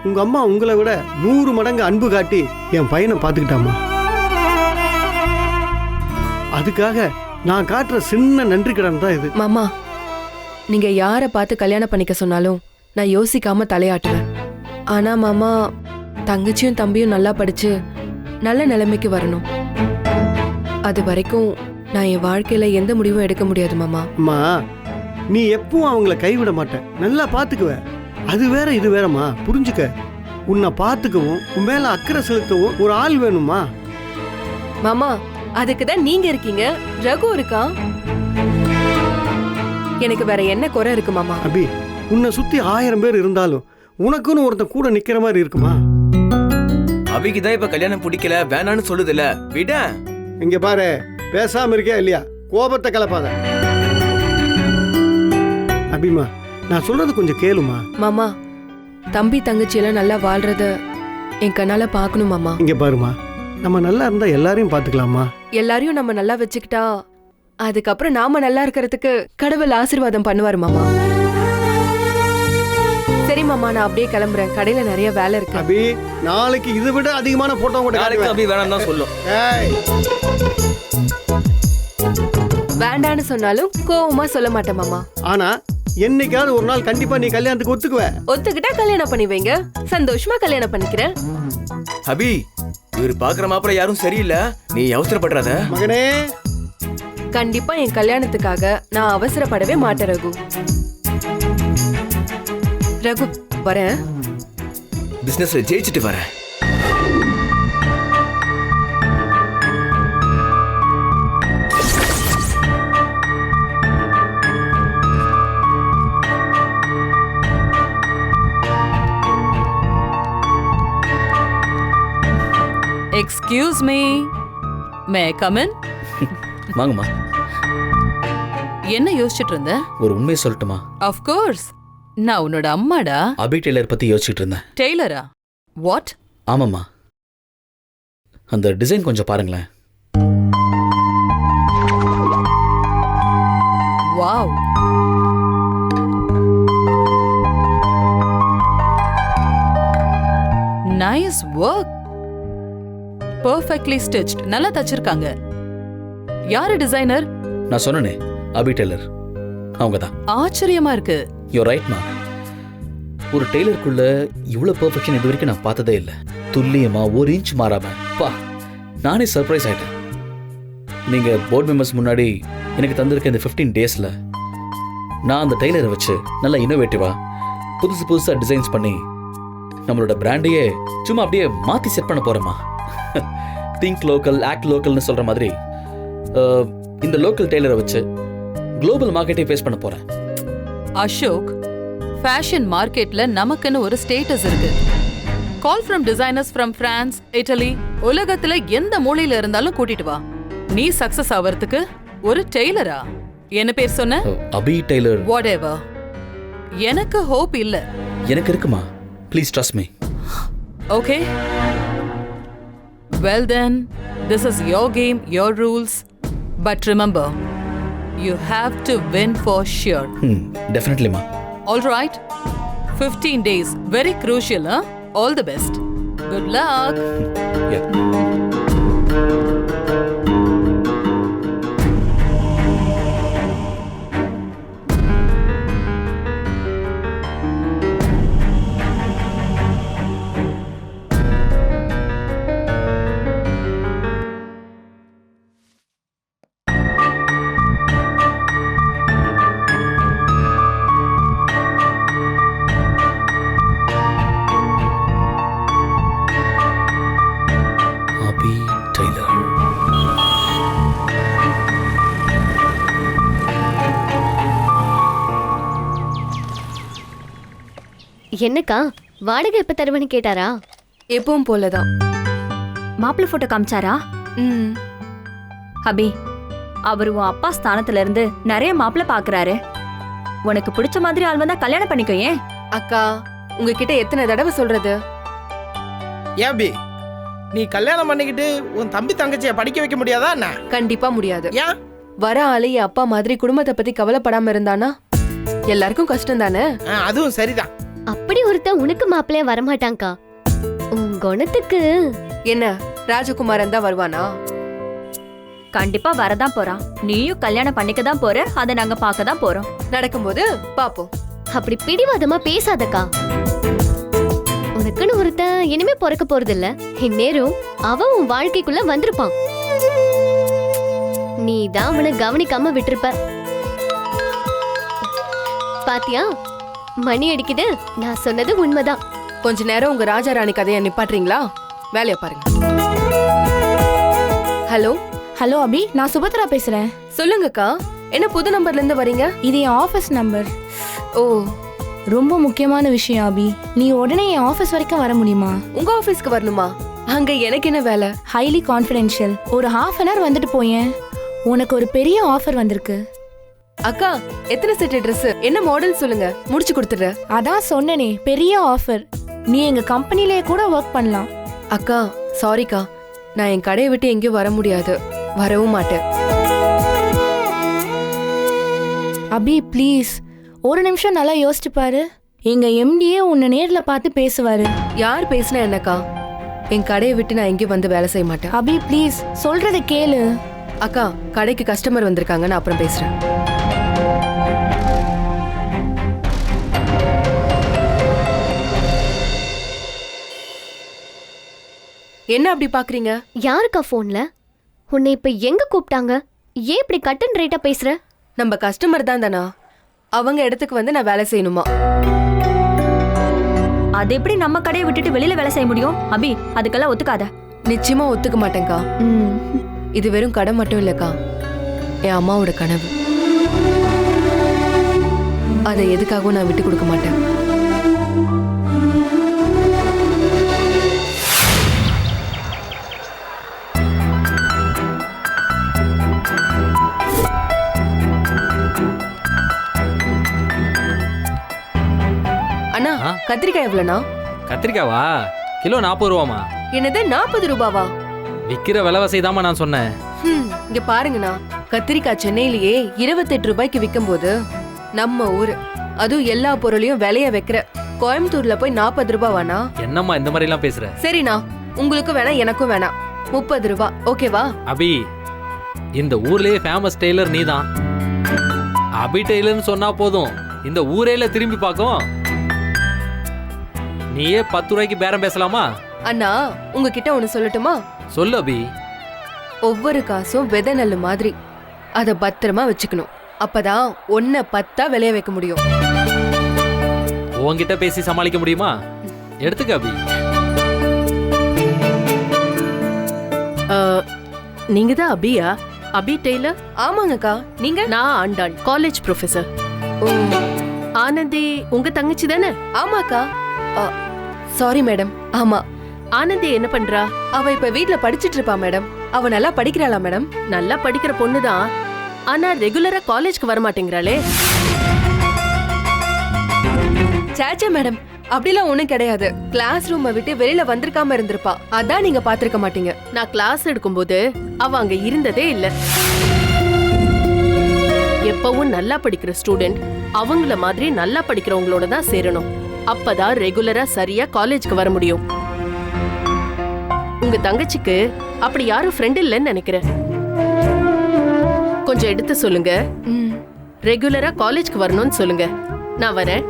உங்க அம்மா உங்களை விட 100 மடங்கு அன்பு காட்டி என் பையனை பார்த்துக்கிட்டாமா. அதுக்காக நான் காட்டுற சின்ன நன்றி கடன் தான் இது. மாமா, நீங்க யாரை பார்த்து கல்யாணம் பண்ணிக்க சொன்னாலும் நான் யோசிக்காம தலையாட்டுவேன். ஆனா மாமா, தங்கச்சியும் தம்பியும் நல்லா படிச்சு நல்ல நிலைமைக்கு வரணும். அது வரைக்கும் நான் என் வாழ்க்கையில எந்த முடிவும் எடுக்க முடியாது மாமா. அம்மா, நீ எப்பவும் அவங்கள கைவிட மாட்ட, நல்லா பாத்துக்குவ. அது வேற இது வேறம்மா, புரிஞ்சுக்க. உன்னை பாத்துக்கவும் உன் மேல அக்கறை செலுத்தவும் ஒரு ஆள் வேணுமா? மாமா, அதுக்கு தான் நீங்க இருக்கீங்க. ரகு இருக்கா. எனக்கு வேற என்ன குறை இருக்கு மாமா? அபி, உன்னை சுத்தி 1000 பேர் இருந்தாலும் உனக்குன்னு ஒருத்தன் கூட நிக்கிற மாதிரி இருக்குமா? அபிக்கு தான் இப்ப கல்யாணம் பிடிக்கல, வேணான்னு சொல்லுதுல, விட. இங்க பாரு, பேசாம இருக்கியா இல்லையா? கோபத்தை கலப்பாத. அபிமா, நான் சொல்றது கொஞ்சம் கேளுமா. மாமா, தம்பி தங்கச்சி எல்லாம் நல்லா வாழ்றத என் கண்ணால பாக்கணும் மாமா. இங்க பாருமா, நம்ம நல்லா இருந்தா எல்லாரையும் பாத்துக்கலாமா. எல்லாரையும் நம்ம நல்லா வச்சுக்கிட்டா அதுக்கப்புறம் நாம நல்லா இருக்கிறதுக்கு கடவுள் ஆசீர்வாதம் பண்ணுவாரு மாமா. சரி மாமா, நான் அப்படியே கிளம்புறேன். கடையில நிறைய வேலை இருக்கு. அபி, நாளைக்கு இதை விட அதிகமான போட்டோ கூட அபி வேணாம் தான் சொல்லும். வேண்டான்னு சொன்னாலும் கோவமா சொல்ல மாட்டேன் மாமா. ஆனா என்னைக்காவது ஒரு நாள் கண்டிப்பா நீ கல்யாணத்துக்கு ஒத்துக்குவ. ஒத்துக்கிட்டா கல்யாணம் பண்ணி வைங்க, சந்தோஷமா கல்யாணம் பண்ணிக்கிறேன். அபி, இவர் பாக்குற மாப்பிள்ள யாரும் சரியில்லை, நீ அவசரப்படுறத. மகனே, கண்டிப்பா என் கல்யாணத்துக்காக நான் அவசரப்படவே மாட்டேன் ரகு. ரகு, வரேன். பிசினஸ்ல ஜெயிச்சுட்டு வரேன். Excuse me, may come in? வாங்கம்மா. என்ன யோசிச்சுட்டு இருந்த? ஒரு உண்மையை சொல்லட்டுமா? ஆஃப் கோர்ஸ், நான் உன்னோட அம்மாடா. அபி டெய்லர் பத்தி யோசிச்சுட்டு இருந்தேன். டெய்லரா? வாட்? ஆமாம்மா, அந்த டிசைன் கொஞ்சம் பாருங்களேன். Wow, nice work. Perfectly stitched, நல்லா தச்சிருக்காங்க. யாரு டிசைனர்? நான் சொன்னனே, அபி டெய்லர். அவங்க தான். ஆச்சரியமா இருக்கு. யூ ரைட் மா. ஒரு டெய்லருக்குள்ள இவ்வளவு பெர்ஃபெக்ஷன் இது வரைக்கும் நான் பார்த்ததே இல்லை. துல்லியமா ஒரு இன்ச் மாறாம பா, நானே சர்ப்ரைஸ் ஆயிட்டேன். நீங்க போர்ட் மெம்பர்ஸ் முன்னாடி எனக்கு தந்திருக்க இந்த 15 டேஸ்ல நான் அந்த டெய்லரை வச்சு நல்லா இன்னோவேட்டிவா புதுசா டிசைன்ஸ் பண்ணி நம்மளோட பிராண்டையே சும்மா அப்படியே மாத்தி செட் பண்ண போறேமா. திங்க் லோக்கல் ஆக்ட் லோக்கல்னு சொல்ற மாதிரி இந்த லோக்கல் டெய்லரை வச்சு குளோபல் மார்க்கெட்டை ஃபேஸ் பண்ண போறேன். அசோக், ஃபேஷன் மார்க்கெட்ல நமக்குன்னு ஒரு ஸ்டேட்டஸ் இருக்கு. Call from designers from France, Italy, உலகத்துல எந்த மூலையில இருந்தாலும் கூட்டிட்டு வா. நீ சக்சஸ் ஆவறதுக்கு ஒரு டெய்லரா? என்ன பேர் சொன்ன? அபி டெய்லர். whatever. எனக்கு ஹோப் இல்ல. எனக்கு இருக்குமா, please trust me. Okay, well then, this is your game, your rules, but remember, you have to win for sure. Definitely ma. All right, 15 days, very crucial, huh? All the best. Good luck. Yeah. என்னக்கா வாடகை எப்ப தருவன்னு கேட்டாரா? எப்பவும் போலதான். மாப்பிள்ளை photo காமிச்சாரா? அபி, அவர் உன் அப்பா ஸ்தானத்துல இருந்து நிறைய மாப்பிள்ளை பாக்குறாரு. உனக்கு பிடிச்ச மாதிரி ஆள் வந்தா கல்யாணம் பண்ணிக்கோ. ஏன் அக்கா, உங்ககிட்ட எத்தனை தடவை சொல்றது? ஏபி, நீ கல்யாணம் பண்ணிக்கிட்டு உன் தம்பி தங்கச்சியை படிக்க வைக்க முடியாதா என்ன? கண்டிப்பா முடியாது. ஏன்? வர ஆளு அப்பா மாதிரி குடும்பத்தை பத்தி கவலைப்படாம இருந்தானா எல்லாருக்கும் கஷ்டம் தானே. அதுவும் சரிதான். அப்படி ஒருத்தன் உனக்கு மாப்பிள்ளைய வரமாட்டாங்கா. உன் குணத்துக்கு என்ன ராஜகுமாரன் தான் வருவானா? கண்டிப்பா வரதான் போறான். நீயும் கல்யாணம் பண்ணிக்க தான் போற, அதை நாங்க பார்க்க தான் போறோம். நடக்கும்போது பாப்போம். அப்படி பிடிவாதமா பேசாதக்கா. உனக்குன்னு ஒருத்தன் இனிமே பிறக்க போறது இல்ல. இந்நேரம் அவன் உன் வாழ்க்கைக்குள்ள வந்திருப்பான். நீ தான் அவனை கவனிக்காம விட்டுருப்ப. பாத்தியா, மணி அடிக்குது. நான் சொன்னது உண்மைதான். கொஞ்ச நேரம் உங்க ராஜா ராணி கதையை நிப்பாட்டுறீங்களா? வேலைய பாருங்க. ஹலோ ஹலோ அபி, நான் சுபத்ரா பேசுறேன். சொல்லுங்கக்கா, என்ன புது நம்பர்ல இருந்து வரீங்க? இது என் ஆபீஸ் நம்பர். ஓ, ரொம்ப முக்கியமான விஷயம் அபி. நீ உடனே என் ஆபீஸ் வரைக்கும் வர முடியுமா? உங்க ஆபீஸ்க்கு வரணுமா? அங்க எனக்கு என்ன வேலை? Highly confidential. ஒரு ½ hour வந்துட்டு போயேன். உனக்கு ஒரு பெரிய ஆஃபர் வந்திருக்கு. அக்கா, எத்தனை செட் ட்ரெஸ், என்ன மாடல் சொல்லுங்க, முடிச்சு கொடுத்துறேன். அதான் சொன்னனே, பெரிய ஆஃபர். நீ எங்க கம்பெனிலேயே கூட ஒர்க் பண்ணலாம். அக்கா, சாரிக்கா, நான் என் கடையை விட்டு எங்கேயும் வர முடியாது, வரவும் மாட்டேன். அபி ப்ளீஸ், ஒரு நிமிஷம் நல்லா யோசிச்சு பாரு. எங்க எம்டியே உன்னை நேர்ல பார்த்து பேசுவாரு. யார் பேசினா என்னக்கா? என் கடையை விட்டு நான் எங்கேயும் வந்து வேலை செய்ய மாட்டேன். அபி ப்ளீஸ், சொல்றத கேளு. அக்கா, கடைக்கு கஸ்டமர் வந்திருக்காங்க, நான் அப்புறம் பேசுறேன். என்ன அப்படி பாக்குறீங்க? யாருக்கா போன்ல? உன்னை இப்ப எங்க கூப்பிட்டாங்க? ஏன் இப்படி கட் அண்ட் ரைட்டா பேசுற? நம்ம கஸ்டமர் தான் தானா, அவங்க இடத்துக்கு வந்து நான் வேலை செய்யணுமா? அது எப்படி நம்ம கடையை விட்டுட்டு வெளியில வேலை செய்ய முடியும்? அபி, அதுக்கெல்லாம் ஒத்துக்காத. நிச்சயமா ஒத்துக்க மாட்டேங்கா. இது வெறும் கடை மட்டும் இல்லக்கா, என் அம்மாவோட கனவு. அதை எதுக்காகவும் நான் விட்டு கொடுக்க மாட்டேன். அண்ணா, கத்திரிக்காய் எவ்வளோண்ணா? கத்திரிக்காவா? கிலோ 40 ரூபாமா? என்னது 40 ரூபாவா? விற்கிற விலைவாசி தாமா நான் சொன்னேன். இங்க பாருங்கண்ணா, கத்திரிக்காய் சென்னையிலேயே 28 ரூபாய்க்கு விற்கும் போது நம்ம ஊரு, அதுவும் எல்லா பொருளையும் விலைய வைக்கிற கோயம்புத்தூர்ல போய் 40 ரூபாவானா? என்னம்மா இந்த மாதிரி எல்லாம் பேசுற? சரிண்ணா, உங்களுக்கு வேணாம், எனக்கும் வேணாம். 30 ரூபா ஓகேவா? அபி, இந்த ஊர்லயே ஃபேமஸ் டெய்லர் நீதான். அபி டெய்லர்னு சொன்னா போதும், இந்த ஊரேல திரும்பி பார்க்கும். நீயே 10 ரூபாய்க்கு பேரம் பேசலாமா? அண்ணா உங்ககிட்ட ஒண்ணு சொல்லட்டுமா? சொல்லு அபி. ஒவ்வொரு காசும் விதை நெல்லு மாதிரி, அத பத்திரமா வச்சுக்கணும். அப்பதான் 1 10 விளைய வைக்க முடியும். உன்கிட்ட பேசி சமாளிக்க முடியுமா? எடுத்துக்க அபி. நீங்க தான் அபியா? அபி டெய்லர்? ஆமாங்கக்கா. நீங்க? நான் ஆண்டாள், காலேஜ் ப்ரொஃபசர். ஆனந்தி உங்க தங்கச்சி தானே? ஆமாக்கா. Sorry madam. ஆமா. ஆனந்தி என்ன பண்றா? அவ இப்ப வீட்ல படிச்சிட்டு இருப்பா மேடம். அவ நல்லா படிக்கிறாளா மேடம்? நல்லா படிக்கிற பொண்ணுதான், ஆனா ரெகுலரா காலேஜ்க்கு வர மாட்டேங்கிறாளே. சேச்சே மேடம், அப்படிலாம் ஒண்ணும் கிடையாது. கிளாஸ் ரூமை விட்டு வெளியில வந்திருக்காம இருந்திருப்பா. அதான் நீங்க பாத்திருக்க மாட்டீங்க. நான் கிளாஸ் எடுக்கும்போது அவ அங்க இருந்ததே இல்ல. எப்பவும் நல்லா படிக்கிற ஸ்டூடெண்ட் அவங்கள மாதிரி நல்லா படிக்கிறவங்களோட தான் சேரணும். அப்பதான் ரெகுலரா சரியா காலேஜ்க்கு வர முடியும். உங்க தங்கச்சிக்கு அப்படி யாரும் ஃப்ரெண்ட் இல்லைன்னு நினைக்கிறேன். கொஞ்சம் எடுத்து சொல்லுங்க. ரெகுலரா காலேஜ்க்கு வரணும்னு சொல்லுங்க. நான் வரேன்.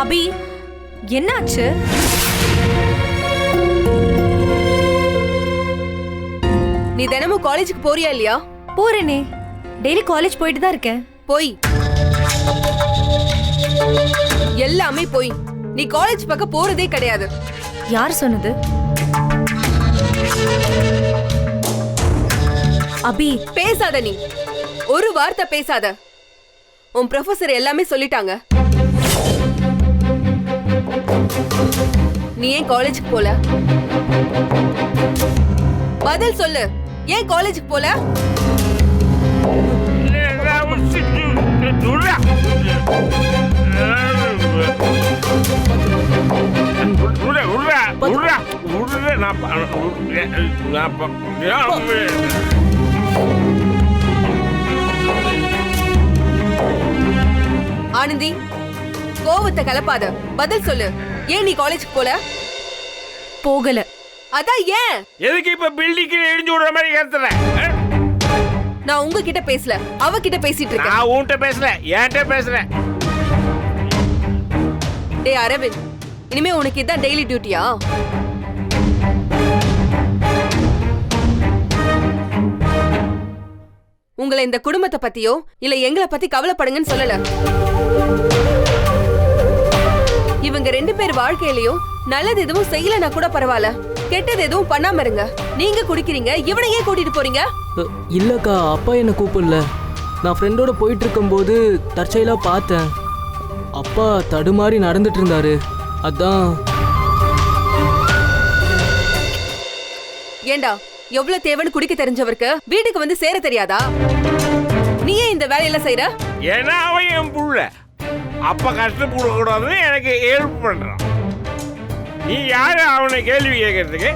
அபி, என்னாச்சு? நீ தினமும் காலேஜுக்கு போறியா இல்லையா? போறேனே, டெய்லி காலேஜ் போயிட்டு தான் இருக்கேன். போய் எல்லாமே போய். நீ காலேஜ் பக்கம் போறதே கிடையாது. யார் சொன்னது? அபி, பேசாத. நீ ஒரு வார்த்தை பேசாத. உன் ப்ரொஃபசர் எல்லாமே சொல்லிட்டாங்க. நீ ஏன் காலேஜுக்கு போல? பதில் சொல்லு. ஏன் காலேஜுக்கு போல? ஆனந்தி, கோவத்தை கலப்பாத. பதில் சொல்லு. ஏன் நீ காலேஜுக்கு போல? போகல. அதான் ஏன்? எதுக்கு இப்ப பில்டிங் இடிஞ்சு விடுற மாதிரி கத்துற? நான் உங்ககிட்ட பேசல, அவகிட்ட பேசிட்டு இருக்கேன். நான் உன்கிட்ட பேசல, என்கிட்ட பேசுறேன். டேய் அரவிந்த், இனிமே உனக்கு இதான் டெய்லி டியூட்டியா? உங்களை இந்த குடும்பத்தை பத்தியோ இல்ல எங்களை பத்தி கவலைப்படுங்கன்னு சொல்லல. இவங்க 2 பேர் வாழ்க்கையிலயும் நல்லது எதுவும் செய்யலனா கூட பரவாயில்ல, கெட்டது எதுவும் பண்ணாம இருங்க. நீங்க குடிக்கிறீங்க, இவனையே கூட்டிட்டு போறீங்க. இல்லக்கா, அப்பா என்ன கூப்பிடல. நான் ஃப்ரெண்டோட போயிட்டு இருக்கும்போது தற்செயலா பார்த்தேன். அப்பா தடுமாறி நடந்துட்டு இருந்தாரு, அதான். ஏண்டா, எவ்வளவு தேவைன்னு குடிக்க தெரிஞ்சவருக்கு வீட்டுக்கு வந்து சேர தெரியாதா? நீ ஏன் இந்த வேலையெல்லாம் செய்யற? ஏன்னா அவன் என் புள்ள. அப்ப கஷ்டப்படக்கூடாதுன்னு எனக்கு ஹெல்ப் பண்றான். நீ யாரு அவனை கேள்வி கேட்கறதுக்கு?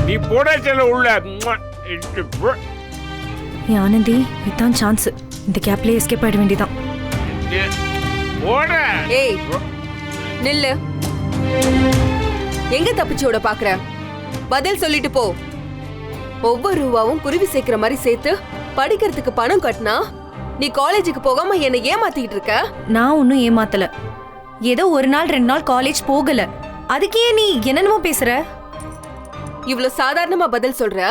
நீ போட செல்ல உள்ள. ஆனந்தி, இதான் சான்ஸ். இந்த கேப்லயே எஸ்கேப் ஆயிட வேண்டியதான். ஏய் நில்லு. எங்க தப்பிச்சோட பாக்குற? பதில் சொல்லிட்டு போ. ஒவ்வொரு ரூபாவும் குருவி சேர்க்கிற மாதிரி சேர்த்து படிக்கிறதுக்கு பணம் கட்டினா நீ காலேஜுக்கு போகாம என்ன ஏமாத்திட்டு இருக்க. நான் ஒன்னும் ஏமாத்தல. ஏதோ 1 நாள் 2 நாள் காலேஜ் போகல, அதுக்கே நீ என்னென்னமோ பேசுற. இவ்வளவு சாதாரணமா பதில் சொல்ற?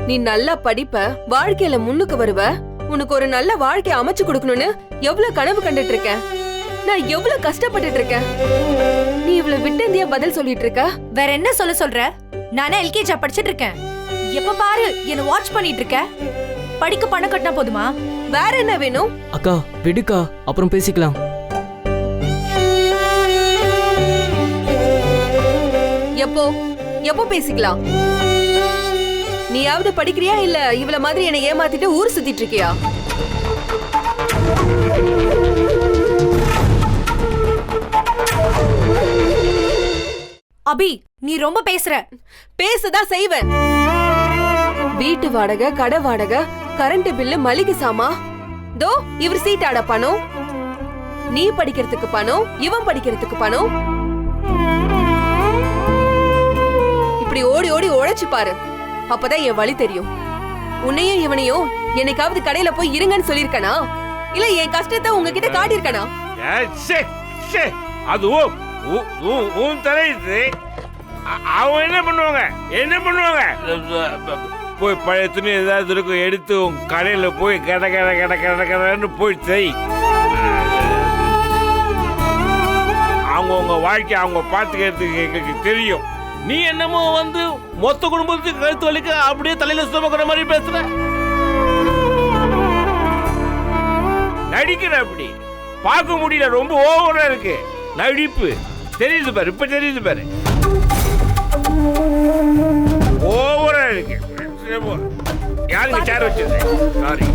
நீ நல்லா படிப்ப, வாழ்க்கையில முன்னுக்கு வருவ, உனக்கு ஒரு நல்ல வாழ்க்கையை அமைச்சு கொடுக்கணும்னு எவ்வளவு கனவு கண்டுட்டு இருக்க. நான் எவ்வளவு கஷ்டப்பட்டுட்டு இருக்கேன். நீ இவ்வளவு விட்டந்தியா பதில் சொல்லிட்டு இருக்க. வேற என்ன சொல்ற? நானே எல்கேஜி படிச்சிட்டு இருக்கேன். எப்ப பாரு என்ன வாட்ச் பண்ணிட்டு இருக்க. படிக்க பணம் கட்டினா போதுமா? வேற என்ன வேணும்? அக்கா விடுக்கா, அப்புறம் பேசிக்கலாம். எப்போ எப்போ பேசிக்கலாம்? நீயாவது படிக்கிறியா இல்ல இவள மாதிரி என்னை ஏமாத்திட்டு ஊர் சுத்திட்டு இருக்கியா? அபி, நீ ரொம்ப பேசுற. பேசதான் செய்வேன். வீட்டு வாடகை, கடை வாடகை, கரண்ட் பில்லு, மளிகை சாமா, தோ இவர் சீட்டாட பணம், நீ படிக்கிறதுக்கு பணம், இவன் படிக்கிறதுக்கு பணம். இப்படி ஓடி ஓடி உழைச்சு பாரு, அப்பதான் என் வழி தெரியும். உன்னையும் இவனையும் என்னைக்காவது கடையில போய் இருங்கன்னு சொல்லிருக்கனா, இல்ல என் கஷ்டத்தை உங்ககிட்ட காட்டியிருக்கனா? அதுவும் உன் தலையுது. அவங்க என்ன பண்ணுவாங்க போய் பழைய துணி ஏதாவது இருக்கும் எடுத்து உன் கடையில் போய் கடன்னு போய் செய். அவங்க வாழ்க்கை அவங்க பார்த்துக்கிறதுக்கு எங்களுக்கு தெரியும். நீ என்னமோ வந்து மொத்த குடும்பத்துக்கு கழுத்து வலிக்க அப்படியே தலையில சுமக்கிற மாதிரி பேசுற. நடிக்கிற அப்படி பார்க்க முடியல, ரொம்ப ஓவரா இருக்கு நடிப்பு. தெரியுது பாரு, இப்ப தெரியுது பாரு, ஓவரா இருக்கு. யாருக்கு சேர் வச்சது? சாரி,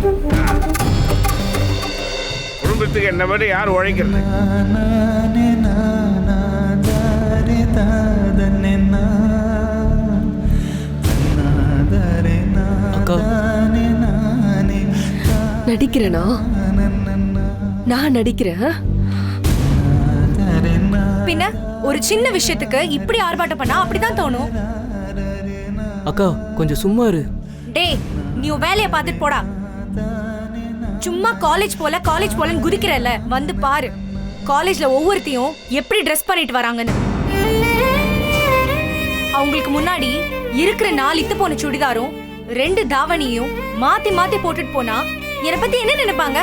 குடும்பத்துக்கு என்ன மாதிரி யார் உழைக்கிறது? நடிக்கிறேனா? நான் நடிக்கிறேன். பின்ன ஒரு சின்ன விஷயத்துக்கு இப்படி ஆர்ப்பாட்டம் பண்ணா அப்படிதான் தோணும். அக்கா கொஞ்சம் சும்மா இரு. டேய், நீ உன் வேலையை பார்த்துட்டு போடா. சும்மா காலேஜ் போலன்னு குதிக்கிறல்ல, வந்து பாரு காலேஜ்ல ஒவ்வொருத்தையும் எப்படி ட்ரெஸ் பண்ணிட்டு வராங்கன்னு. அவங்களுக்கு முன்னாடி இருக்கிற 4 இத்து போன சுடிதாரும் 2 தாவணியும் மாத்தி மாத்தி போட்டுட்டு போனா என்னை பத்தி என்ன நினைப்பாங்க?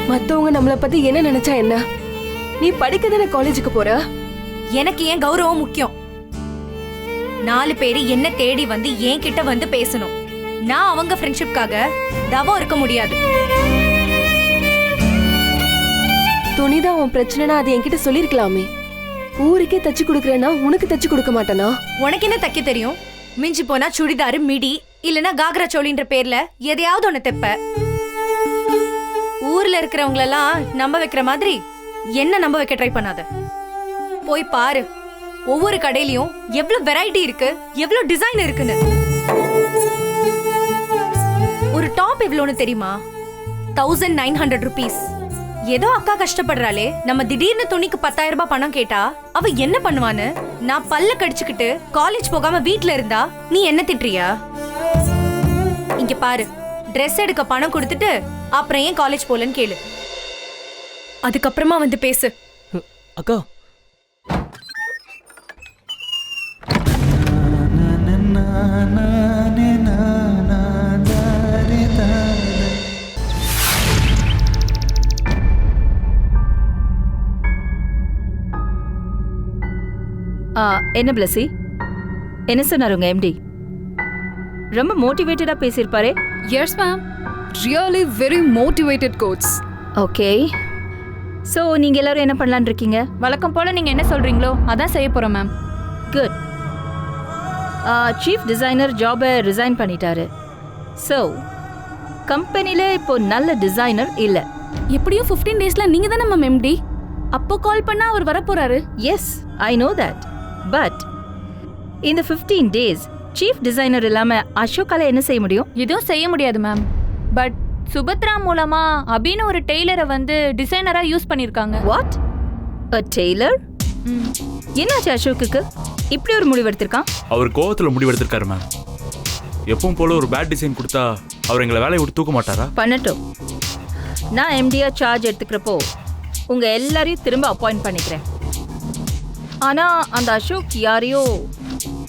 மத்தவங்க நம்மளை பத்தி என்ன நினைச்சா என்ன? நீ படிக்க தானே காலேஜுக்கு போற. எனக்கு ஏன் கௌரவம் முக்கியம். 4 பேரு என்ன தேடி வந்து என் கிட்ட வந்து பேசணும். நான் அவங்க ஃப்ரெண்ட்ஷிப்காக தவம் இருக்க முடியாது. துணிதான் உன் பிரச்சனைனா அது என்கிட்ட சொல்லிருக்கலாமே. ஊருக்கே தச்சு கொடுக்கறேன்னா உனக்கு தச்சு கொடுக்க மாட்டேனா? உனக்கு என்ன தைக்க தெரியும்? மிஞ்சி போனா சுடிதாரு, மிடி இல்லனா காக்ரா சோலின்ற பேர்ல எதையாவது ஒண்ணு தைப்ப. ஊர்ல இருக்கிறவங்களெல்லாம் நம்ப வைக்கிற மாதிரி என்ன நம்ப வைக்க ட்ரை பண்ணாத. போய் பாரு, ஒவ்வொரு கடையிலயும் எவ்வளவு வெரைட்டி இருக்கு, எவ்வளவு டிசைன் இருக்குன்னு. ஒரு டாப் எவ்வளவுன்னு தெரியுமா? 1900 rupees. ஏதோ அக்கா கஷ்டப்படுறாளே, நம்ம திடீர்னு துணிக்கு 10,000 ரூபாய் பணம் கேட்டா அவ என்ன பண்ணுவான்னு நான் பல்ல கடிச்சுக்கிட்டு காலேஜ் போகாம வீட்ல இருந்தா நீ என்ன திட்டுறியா? இங்க பாரு, ட்ரெஸ் எடுக்க பணம் கொடுத்துட்டு அப்புறம் ஏன் காலேஜ் போலன்னு கேளு. அதுக்கப்புறமா வந்து பேசு. அக்கா என்ன பிளஸி, என்ன சொன்னார் உங்க எம்டி? ரொம்ப மோட்டிவேட்டடா பேசியிருப்பாரே. Yes ma'am, really very motivated quotes. Okay, so நீங்க எல்லாரும் என்ன பண்ணலான்னு இருக்கீங்க? வழக்கம் போல நீங்க என்ன சொல்றீங்களோ அதான் செய்ய போறோம் மேம். குட். சீஃப் டிசைனர் ஜாபை ரிசைன் பண்ணிட்டாரு. ஸோ கம்பெனியில் இப்போ நல்ல டிசைனர் இல்லை. எப்படியும் 15 daysல நீங்க தானே மேம் எம்டி. அப்போ கால் பண்ணா அவர் வர போறாரு. Yes, I know that. But இந்த 15 days சீஃப் டிசைனர் இல்லாம அசோக்கால என்ன செய்ய முடியும்? எதுவும் செய்ய முடியாது மேம். பட் சுபத்ரா மூலமா அபின்னு ஒரு டெய்லரை வந்து டிசைனரா யூஸ் பண்ணிருக்காங்க. வாட்? a tailor? என்னாச்சு அசோக்குக்கு இப்படி ஒரு முடிவு எடுத்திருக்கான்? அவர் கோவத்துல முடிவு எடுத்திருக்காரு மேம். எப்பவும் போல ஒரு பேட் டிசைன் கொடுத்தா அவர் எங்களை வேலையை விட்டு தூக்க மாட்டாரா? பண்ணட்டும். நான் எம்டியா சார்ஜ் எடுத்துக்கிறப்போ உங்க எல்லாரையும் திரும்ப அப்பாயிண்ட் பண்ணிக்கிறேன். ஆனா அந்த அசோக் யாரையோ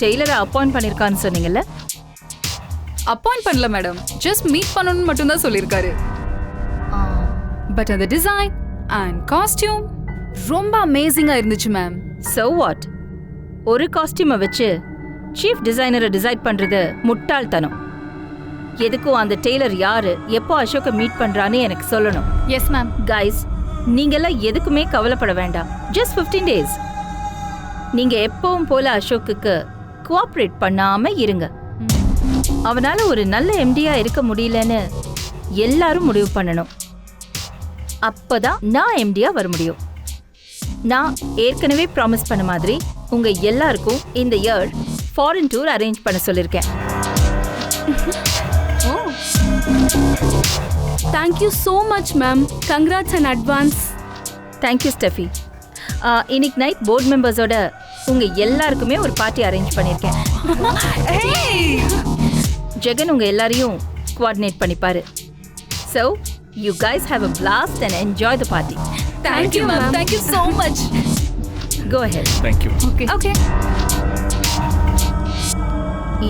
டெய்லரை அப்பாயிண்ட் பண்ணிருக்கான்னு சொன்னீங்கல்ல? அப்பாயிண்ட் பண்ணல மேடம், ஜஸ்ட் மீட் பண்ணணும்னு மட்டும் தான் சொல்லியிருக்காரு. பட் அந்த டிசைன் அண்ட் காஸ்டியூம் ரொம்ப அமேசிங்கா இருந்துச்சு மேம். So what? ஒரு காஸ்டியூமை வச்சு சீஃப் டிசைனரை டிசைட் பண்றது முட்டாள்தனம். எதுக்கும் அந்த டெய்லர் யாரு, எப்போ அசோக்கை மீட் பண்றான்னு எனக்கு சொல்லணும். Yes ma'am. கைஸ், நீங்கெல்லாம் எதுக்குமே கவலைப்பட வேண்டாம். Just 15 days. நீங்க எப்பவும் போல அசோக்குக்கு கோஆப்ரேட் பண்ணாம இருங்க. அவனால ஒரு நல்ல எம்டியா இருக்க முடியலன்னு எல்லாரும் முடிவு பண்ணணும். அப்பதான் நான் எம்டியா வர முடியும். நான் ஏற்கனவே ப்ராமிஸ் பண்ண மாதிரி உங்க எல்லாருக்கும் இந்த இயர் ஃபாரின் டூர் அரேஞ்ச் பண்ண சொல்லிருக்கேன். Thank you so much, ma'am. Congrats in advance. Thank you, Steffi. இன்னைக்கு நைட் போர்ட் மெம்பர்ஸோட உங்க எல்லாருக்குமே ஒரு பார்ட்டி அரேஞ்ச் பண்ணிருக்கேன். ஜெகன் உங்க எல்லாரையும் coordinate பண்ணிப்பாரு. So, you guys have a blast and enjoy the party. Thank you, ma'am. Thank you so much. Go ahead. Thank you. Okay.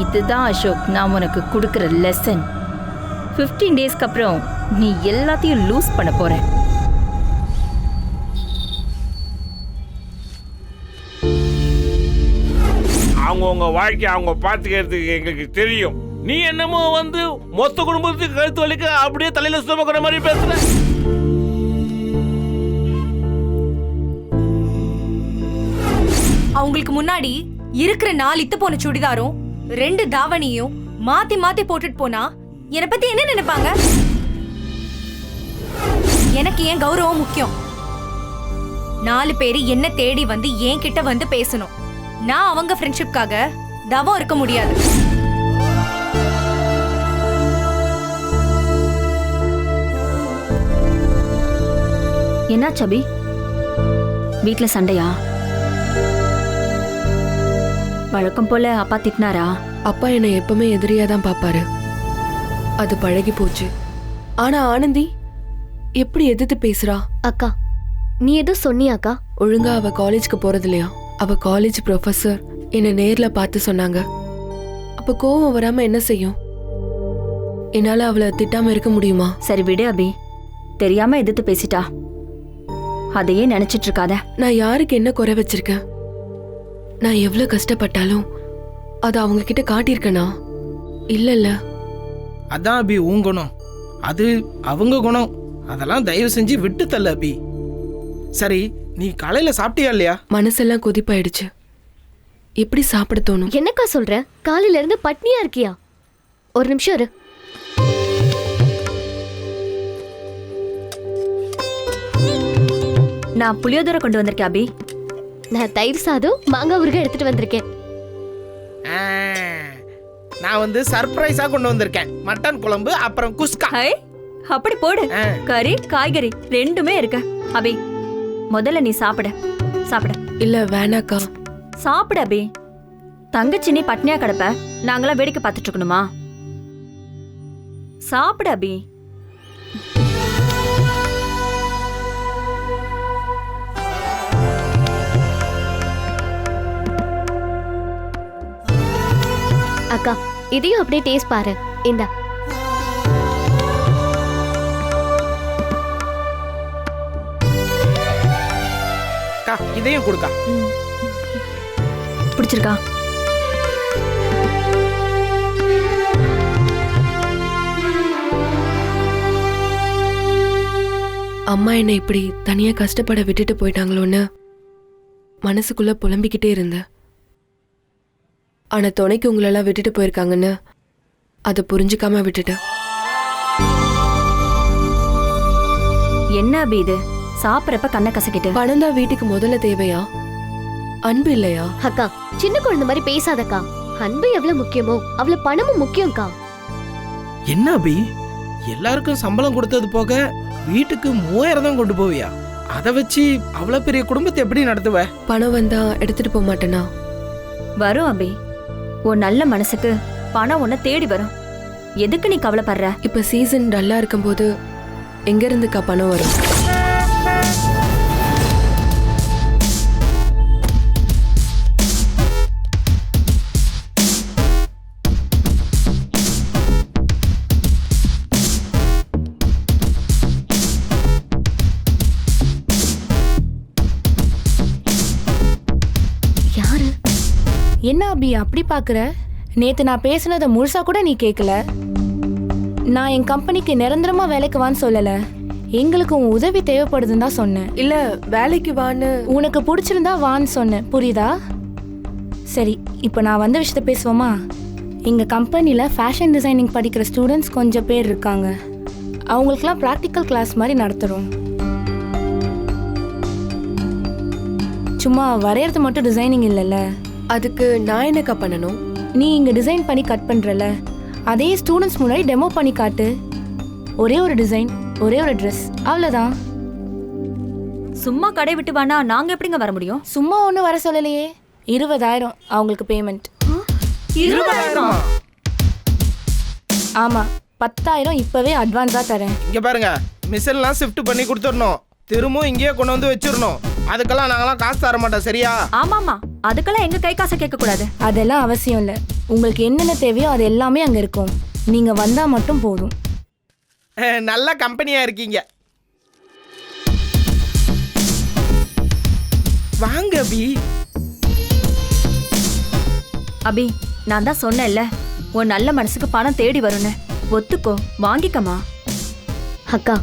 இதுதான் அசோக் நான் உனக்கு கொடுக்குற லெசன். 15 டேஸ்க்கு அப்புறம் நீ எல்லாத்தையும் லூஸ் பண்ண போற. அவங்கவுங்க வாழ்க்கை அவங்க பார்த்துக்கிறதுக்கு எங்களுக்கு தெரியும். நீ என்னமோ வந்து மொத்த குடும்பத்துக்கு கழுத்து வலிக்க அப்படியே தலையில சுமக்கிற மாதிரி பேசுற. அவங்களுக்கு முன்னாடி இருக்கிற 4 இத்து போன சுடிதாரும் 2 தாவணியும் மாத்தி மாத்தி போட்டுட்டு போனா என்னை பத்தி என்ன நினைப்பாங்க? எனக்கு ஏன் கௌரவம் முக்கியம். 4 பேரு என்ன தேடி வந்து என் கிட்ட வந்து பேசணும். நான் அவங்க ஃப்ரெண்ட்ஷிப்காக தவம் இருக்க முடியாது. என்ன சபி, வீட்ல சண்டையா? வழக்கம் போல அப்பா திட்டினாரா? அப்பா என்னை எப்பவுமே எதிரியா தான் பாப்பாரு. அது பழகி போச்சு. ஆனா ஆனந்தி எப்படி எதிர்த்து பேசுறா? அக்கா நீ எதுவும் சொன்னியாக்கா? ஒழுங்கா அவ காலேஜ்க்கு போறது இல்லையா? அவ காலேஜ் ப்ரொஃபசர் என்னை நேர்ல பார்த்து சொன்னாங்க. அப்ப கோவம் வராம என்ன செய்யும்? என்னால அவளை திட்டாம இருக்க முடியுமா? சரி விடு அபி, தெரியாம எதிர்த்து பேசிட்டா, அதையே நினைச்சிட்டு இருக்காத. நான் யாருக்கு என்ன குறை வச்சிருக்கேன்? நான் எவ்வளவு கஷ்டப்பட்டாலும் அதை அவங்க கிட்ட காட்டியிருக்கேனா? இல்ல. அதான் அபி உன் குணம், அது அவங்க குணம். அதெல்லாம் தயவு செஞ்சு விட்டு தள்ள அபி. சரி, நீ காலையில சாப்பிட்டியா இல்லையா? மனசெல்லாம் கொதிப்பாயிடுச்சு. எப்படி சாப்பிட தோணும்? என்னக்கா சொல்ற? காலையில இருந்து பட்னியா இருக்கியா? ஒரு நிமிஷம் இரு. நான் புளியோதரை கொண்டு வந்திருக்கேன் அபி. நான் தயிர் சாதம் மாங்காய் ஊறுகாய் எடுத்துட்டு வந்திருக்கேன். நான் வந்து சர்ப்ரைஸா கொண்டு வந்திருக்கேன். மட்டன் குழம்பு அப்புறம் குஸ்கா. அப்படி போடு. கறி காய்கறி ரெண்டுமே இருக்கு. அபி முதல்ல நீ சாப்பிட. இல்ல வேணாக்கா. சாப்பிட அபி. தங்கச்சி நீ பட்னியா கிடப்ப, நாங்களாம் வேடிக்கை பார்த்துட்டு இருக்கணுமா? சாப்பிட அபி. அக்கா இதையும் அப்படியே டேஸ்ட் பாரு. இந்தா. இதையும் கொடுக்கா. பிடிச்சிருக்கா? அம்மா என்னை இப்படி தனியா கஷ்டப்பட விட்டுட்டு போயிட்டாங்களோன்னு மனசுக்குள்ள புலம்பிக்கிட்டே இருந்தேன். ஆனா துணைக்கு உங்களெல்லாம் விட்டுட்டு போயிருக்காங்கன்னு அதை புரிஞ்சுக்காம விட்டுட்டேன். என்ன அபி இது? சாப்பிடறப்ப கண்ணை கசக்கிட்டு. பணம் தான் வீட்டுக்கு முதல்ல தேவையா? அன்பு இல்லையா? அக்கா சின்ன குழந்தை மாதிரி பேசாதக்கா. அன்பு எவ்வளவு முக்கியமோ அவ்வளவு பணமும் முக்கியம்க்கா. என்ன அபி, எல்லாருக்கும் சம்பளம் கொடுத்தது போக வீட்டுக்கு 3000 தான் கொண்டு போவியா? அதை வச்சு அவ்வளவு பெரிய குடும்பத்தை எப்படி நடத்துவ? பணம் வந்தா எடுத்துட்டு போக மாட்டேனா? வரும் அபி. உன் நல்ல மனசுக்கு பணம் உன்னை தேடி வரும். எதுக்கு நீ கவலைப்படுற? இப்ப சீசன் டல்லா இருக்கும்போது எங்க இருந்துக்கா பணம் வரும்? யாரு? என்ன அபி அப்படி பாக்குற? நேத்து நான் பேசுனதை முழுசா கூட நீ கேட்கல. நான் என் கம்பெனிக்கு நிரந்தரமா வேலைக்கு வான்னு சொல்லல. எங்களுக்கு உன் உதவி தேவைப்படுதுன்னு தான் சொன்னேன். இல்ல வேலைக்கு வான்னு. உனக்கு பிடிச்சிருந்தா வான்னு சொன்னேன். புரியுதா? சரி, இப்போ நான் வந்த விஷயத்த பேசுவோமா? எங்கள் கம்பெனியில் ஃபேஷன் டிசைனிங் படிக்கிற ஸ்டூடெண்ட்ஸ் கொஞ்சம் பேர் இருக்காங்க. அவங்களுக்குலாம் ப்ராக்டிக்கல் கிளாஸ் மாதிரி நடத்துகிறோம். சும்மா வரையறது மட்டும் டிசைனிங் இல்லைல்ல. அதுக்கு நான் என்னக்கா பண்ணணும்? நீ இங்கே டிசைன் பண்ணி கட் பண்ணுறல, அதே ஸ்டூடெண்ட்ஸ் முன்னாடி டெமோ பண்ணி காட்டு. ஒரே ஒரு டிசைன், ஒரே ஒரு ட்ரெஸ், அவ்வளோதான். சும்மா கடை விட்டு வானா நாங்க எப்படிங்க வர முடியும்? சும்மா ஒன்றும் வர சொல்லலையே. 20,000 அவங்களுக்கு பேமெண்ட். 20,000? ஆமாம், 10,000 இப்போவே அட்வான்ஸாக தரேன். இங்கே பாருங்க, மிஷின்லாம் ஷிஃப்ட் பண்ணி கொடுத்துடணும். திரும்பவும் இங்கேயே கொண்டு வந்து வச்சிடணும். அதுக்கெல்லாம் நாங்களாம் காசு தர மாட்டோம், சரியா? ஆமாம்மா, அதுக்கெல்லாம் எங்க கை காசை கேட்கக்கூடாது. அதெல்லாம் அவசியம் இல்லை. உங்களுக்கு என்னென்ன தேவையோ அது எல்லாமே அங்கே இருக்கும். நீங்கள் வந்தால் மட்டும் போதும். நல்ல கம்பெனியாக இருக்கீங்க. வாங்க அபி. அபி, நான் தான் சொன்னேன்ல, உன் நல்ல மனசுக்கு பணம் தேடி வரும்னு. ஒத்துக்கோ, வாங்கிக்கமா. அக்கா,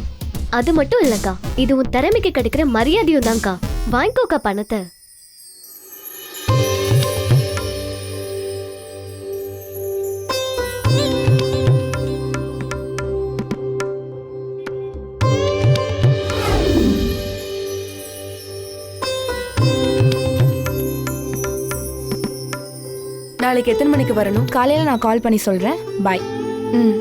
அது மட்டும் இல்லக்கா, இது உன் திறமைக்கு கிடைக்கிற மரியாதையும் தான்க்கா. வாங்கிக்கோக்கா பணத்தை. நாளைக்கு எத்தனை மணிக்கு வரணும்? காலையில் நான் கால் பண்ணி சொல்கிறேன். பாய். ம்.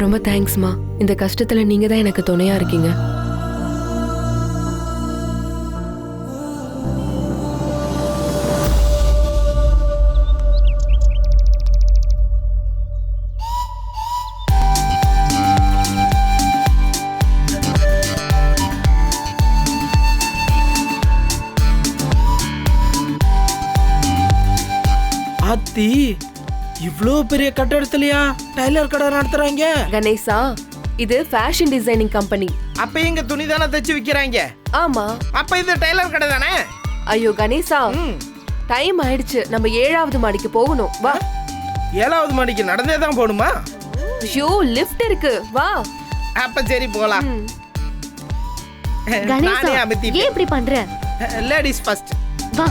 ரொம்ப தேங்க்ஸ்மா. இந்த கஷ்டத்துல நீங்க தான் எனக்கு துணையா இருக்கீங்க. ஆத்தி, இவ்ளோ பெரிய கட்டடத்துலயா டைலர் கடை நடத்துறாங்க? கணேசா, இது ஃபேஷன் டிசைனிங் கம்பெனி. அப்ப எங்க துணி தானே தச்சு விக்கிறாங்க? ஆமா. அப்ப இது டைலர் கடை தானே? ஐயோ கணேசா, டைம் ஆயிடுச்சு. நம்ம 7வது மாடிக்கு போகணும். வா. 7வது மாடிக்கு நடந்தே தான் போகணுமா? ஐயோ, லிஃப்ட் இருக்கு. வா. அப்ப சரி போலாம். கணேசா, ஏன் இப்படி பண்ற? Ladies first. வா.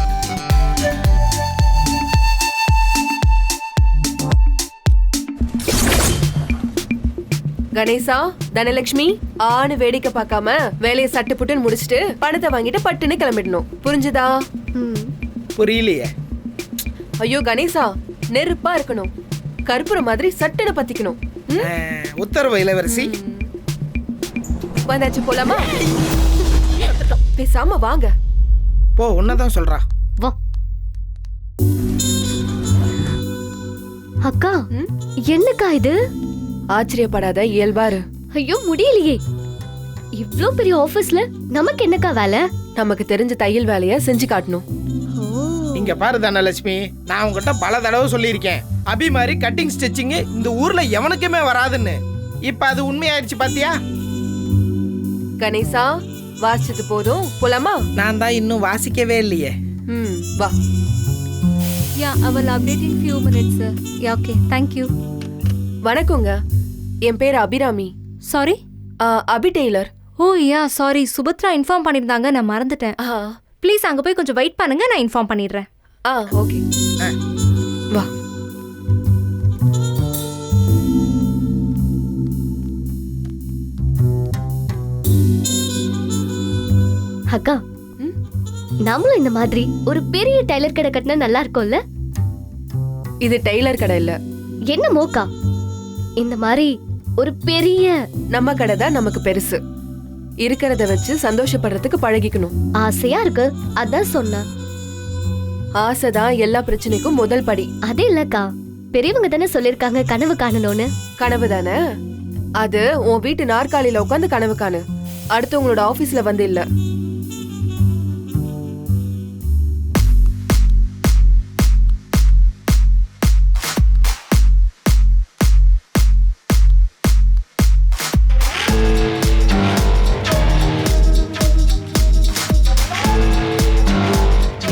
கணேசா, தனலட்சுமி, ஆணு வேடிக்கை பார்க்காம வேலையை சட்டு புட்டுன்னு முடிச்சுட்டு பணத்தை வாங்கிட்டு பட்டுன்னு கிளம்பிடணும். புரிஞ்சுதா? புரியலையே. ஐயோ கணேசா, நெருப்பா இருக்கணும். கற்பூரம் மாதிரி சட்டுன்னு பத்திக்கணும். உத்தரவு இளவரசி. வந்தாச்சு, போலாமா? பேசாம வாங்க. போ, உன்னதான் சொல்றா. வா. அக்கா, என்னக்கா இது? ஆச்சரியப்படாத, இயல்பாரு. ஐயோ, முடியலையே. இவ்ளோ பெரிய ஆபீஸ்ல நமக்கு என்னக்கா வேலை? நமக்கு தெரிஞ்ச தையல் வேலைய செஞ்சு காட்டணும். இங்க பாரு தனலட்சுமி, நான் உங்ககிட்ட பல தடவை சொல்லியிருக்கேன், அபி மாதிரி கட்டிங் ஸ்டிச்சிங் இந்த ஊர்ல எவனுக்குமே வராதுன்னு. இப்ப அது உண்மையாயிருச்சு பாத்தியா? கணேசா, வாசிச்சது போதும், போலாமா? நான் தான் இன்னும் வாசிக்கவே இல்லையே. வா. Yeah, I will update in few minutes, sir. Yeah, okay. Thank you. வணக்கங்க. என் பேர் அபிராமி. Sorry? அபி டெய்லர். ஓ யா, சாரி. சுபத்ரா இன்ஃபார்ம் பண்ணிருந்தாங்க, நான் மறந்துட்டேன். ப்ளீஸ் அங்க போய் கொஞ்சம் வெயிட் பண்ணுங்க, நான் இன்ஃபார்ம் பண்ணிடுறேன். ஓகே. வா. அக்கா, நம்மளும் இந்த மாதிரி ஒரு பெரிய டைலர் கடை கட்டினா நல்லா இருக்கும்ல? இது டெய்லர் கடை இல்ல. என்ன மோக்கா, இந்த மாதிரி ஒரு பெரிய நம்ம கடை தான் நமக்கு பெருசு. இருக்கிறத வச்சு சந்தோஷப்படுறதுக்கு பழகிக்கணும். ஆசையா இருக்கு, அதான் சொன்னேன். ஆசைதான் எல்லா பிரச்சனைக்கும் முதல் படி. அது இல்லக்கா, பெரியவங்க தானே சொல்லிருக்காங்க கனவு காணணும்னு. கனவு தானே அது? உன் வீட்டு நாற்காலியில உட்காந்து கனவு காணு, அடுத்தவங்களோட ஆபீஸ்ல வந்து இல்ல.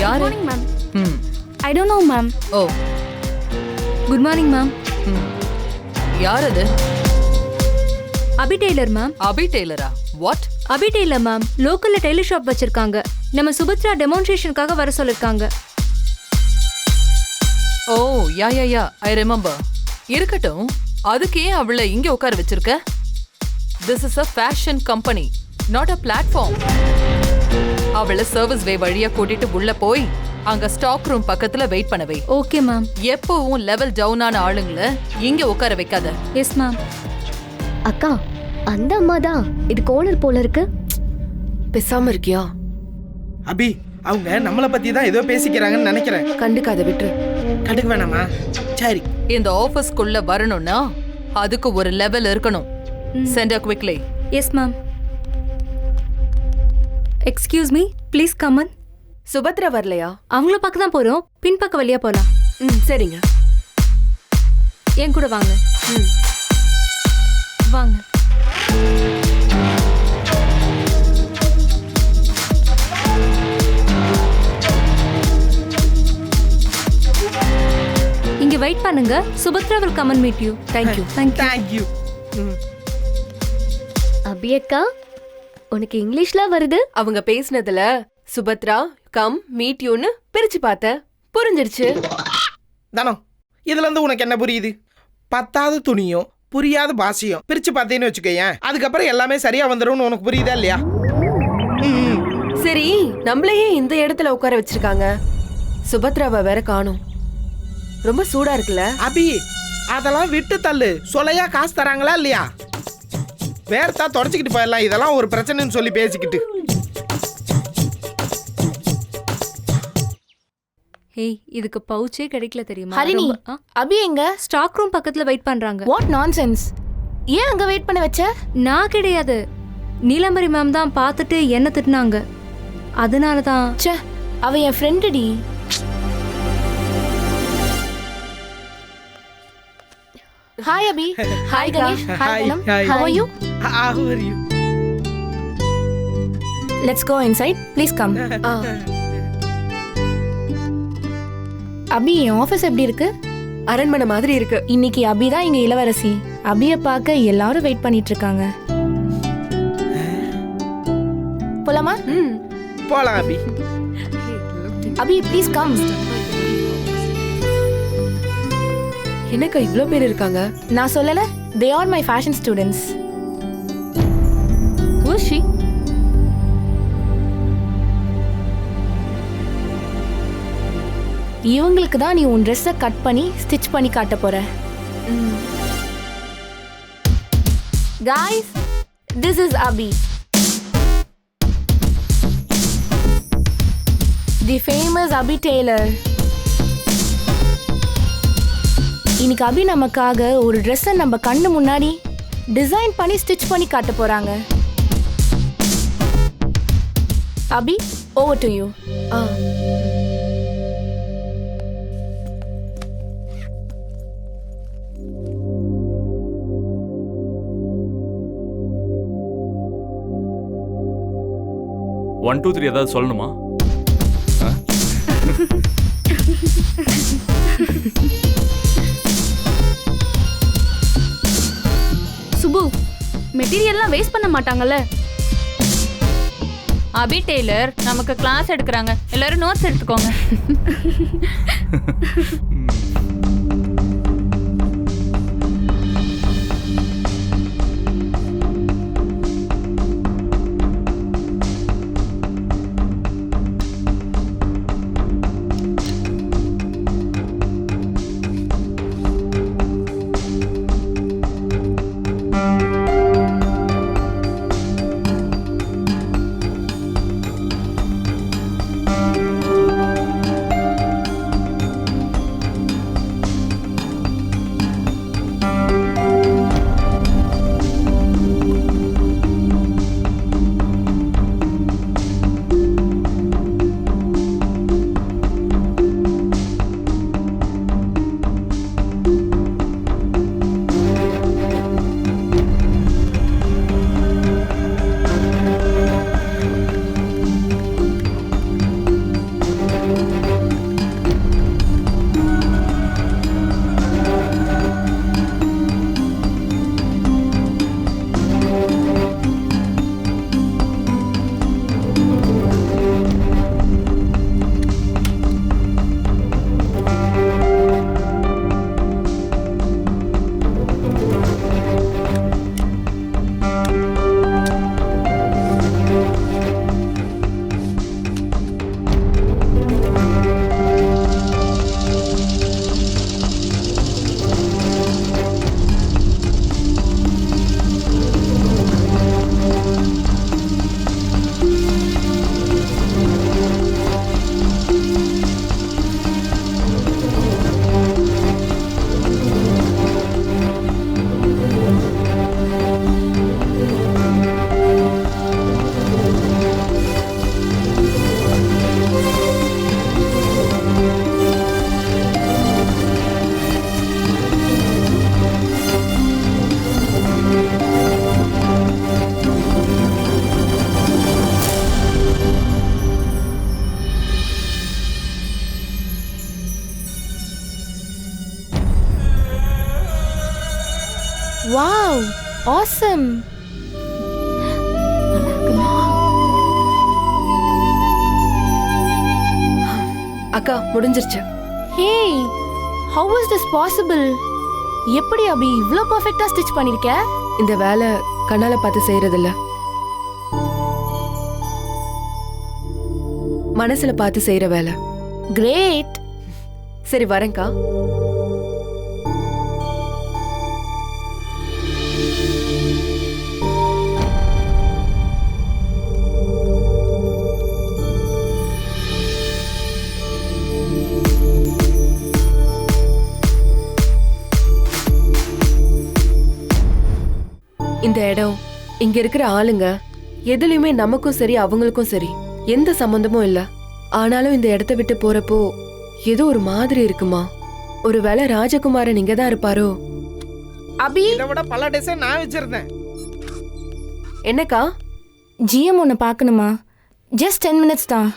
யார் ma'am. Oh good morning ma'am. யார் அது? Abhi tailor ma'am. அபி டெய்லரா? வாட்? அபி டெய்லர் மேம் லோக்கல்ல டெய்லர் ஷாப் வச்சிருக்காங்க. நம்ம சுபத்ரா டெமான்ஸ்ட்ரேஷனுக்காக வர சொல்லிருக்காங்க. Oh yeah I remember. இருக்கட்டும், அதுக்கு ஏன் அவளை இங்க உட்கார வச்சிருக்க? This is a fashion company, not a platform. அவளை சர்வீஸ் வே வழியா கூட்டிட்டு உள்ள போய் அங்க ஸ்டாக் ரூம் பக்கத்துல வெயிட் பண்ண வை. Okay ma'am. எப்பவும் லெவல் டவுன் ஆன ஆளுங்களை இங்க உட்கார வைக்காத. Yes ma'am. அக்கா, அந்த அம்மா தான் இதுக்கு ஓனர் போல இருக்கு. பேசாம இருக்கியா? அபி, அவங்க நம்மளை பத்தி தான் ஏதோ பேசிக்கிறாங்கன்னு நினைக்கிறேன். கண்டுக்காத, விட்டுரு. கண்டுக்க வேணாமா? சரி. இந்த ஆபீஸ்க்குள்ள வரணும்னா அதுக்கு ஒரு லெவல் இருக்கணும். Send her quickly. Yes ma'am. Excuse me, please come in. Subhadra வரலையா? அவங்கள பார்க்க தான் போறோம். பின்பக்க வழியா போலாம். சரிங்க. என் கூட வாங்க. வாங்க. இங்க வெயிட் பண்ணுங்க. Subhadra will come and meet you. Thank you. Thank you. அபி அக்கா, உனக்கு இங்கிலீஷ்லாம் வருது? அவங்க பேசினதுல சுபத்ரா கம் மீட் யூன்னு பிரிச்சு பார்த்த, புரிஞ்சிருச்சு. தானோ, இதுல இருந்து உனக்கு என்ன புரியுது? பத்தாவது துணியும் புரியாத பாஷையும் பிரிச்சு பார்த்தேன்னு வச்சுக்கேன், அதுக்கப்புறம் எல்லாமே சரியா வந்துடும். உனக்கு புரியுதா இல்லையா? சரி, நம்மளையே இந்த இடத்துல உட்கார வச்சிருக்காங்க. சுபத்ராவை வேற காணோம். ரொம்ப சூடா இருக்குல்ல? அபி, அதெல்லாம் விட்டு தள்ளு. சொலையா காசு தராங்களா இல்லையா? வேர்த்தா தொடச்சிக்கிட்டு போயிடலாம். இதெல்லாம் ஒரு பிரச்சனைன்னு சொல்லி பேசிக்கிட்டு. ஹேய், இதுக்கு பவுச்சே கிடைக்கல தெரியுமா? ஹரிணி, அபி எங்க? ஸ்டாக் ரூம் பக்கத்துல வெயிட் பண்றாங்க. What nonsense? ஏன் அங்க வெயிட் பண்ண வச்ச? நான் கிடையாது, நீலம்பரி மேம் தான் பார்த்துட்டு என்ன திட்டினாங்க. அதனால தான். ச்சே, அவ என் ஃப்ரெண்டு டி. Hi Abhi. Hi Ganesh. Hi Poonam. How are you? How are you? Let's go inside. Please come. Abhi, என் ஆஃபீஸ் எப்படி இருக்கு? அரண்மனை மாதிரி இருக்கு. இன்னைக்கு அபி தான் இங்க இளவரசி. அபியை பார்க்க எல்லாரும் வெயிட் பண்ணிட்டு இருக்காங்க. போலாமா? போலாம் அபி. அபி, ப்ளீஸ் கம். என்னக்கா இவ்ளோ பேர் இருக்காங்க? நான் சொல்லல, they are my fashion students. Who is she? இவங்களுக்கு தான் நீ உன் ட்ரெஸ்ஸை கட் பண்ணி ஸ்டிச் பண்ணி காட்ட போற. Guys, this is Abhi, the famous Abhi Taylor. இன்னைக்கு அபி நமக்காக ஒரு ட்ரெஸ்ஸை நம்ம கண்ணு முன்னாடி டிசைன் பண்ணி ஸ்டிச் பண்ணி காட்ட போறாங்க. Abhi, over to you. One two three ஏதாவது சொல்லணுமா? சுபு, மெட்டீரியல்லாம் வேஸ்ட் பண்ண மாட்டாங்கல்ல? அபி டெய்லர் நமக்கு கிளாஸ் எடுக்கிறாங்க, எல்லாரும் நோட்ஸ் எடுத்துக்கோங்க. ஆசம். அக்கா முடிஞ்சிருச்சு. Hey, how is this possible? எப்படி அபி இவ்ளோ பெர்ஃபெக்ட்டா ஸ்டிச் பண்ணிருக்க? இந்த வேலை கண்ணால பார்த்து செய்யறதில்ல, மனசுல பார்த்து செய்யற வேலை. கிரேட். சரி வரேன்க்கா. இந்த இடம், இங்க இருக்கிற ஆளுங்க எதுலயுமே நமக்கும் சரி அவங்களுக்கும் சரி எந்த சம்பந்தமும் இல்ல. ஆனாலும் இந்த இடத்த விட்டு போறப்போ ஏதோ ஒரு மாதிரி இருக்குமா. ஒருவேளை ராஜகுமாரன் இங்க தான் இருப்பாரோ? அபி இதை விட பல டிசைன் நான் வச்சிருந்தேன். என்னக்கா? ஜிஎம் உன்னை பார்க்கணுமா? ஜஸ்ட் 10 மினிட்ஸ் தான்.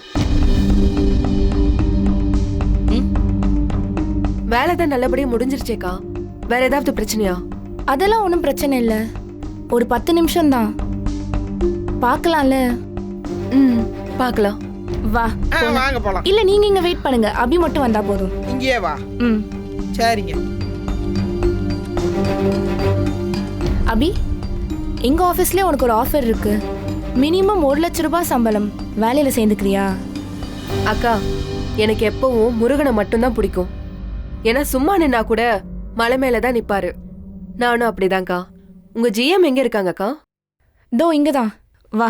வேலை தான் நல்லபடியா முடிஞ்சிருச்சேக்கா. வேற ஏதாவது பிரச்சனையா? அதெல்லாம் ஒன்றும் பிரச்சனை இல்லை. ஒரு 10 நிமிஷம் தான். பார்க்கலாம்ல? பார்க்கலாம். வா வாங்க போலாம். இல்ல நீங்க இங்க வெயிட் பண்ணுங்க. அபி மட்டும் வந்தா போதும். இங்கேயே வா. சரிங்க. அபி, எங்க ஆபீஸ்ல உனக்கு ஒரு ஆஃபர் இருக்கு. மினிமம் 1 லட்சம் ரூபாய் சம்பளம். வேலையில சேர்ந்துக்கிறியா? அக்கா, எனக்கு எப்பவும் முருகனை மட்டும்தான் பிடிக்கும். ஏன்னா சும்மா நின்னா கூட மலை மேலதான் நிப்பாரு. நானும் அப்படிதான்க்கா. உங்க ஜிஎம் எங்க இருக்காங்கக்கா? தோ இங்கதான். வா.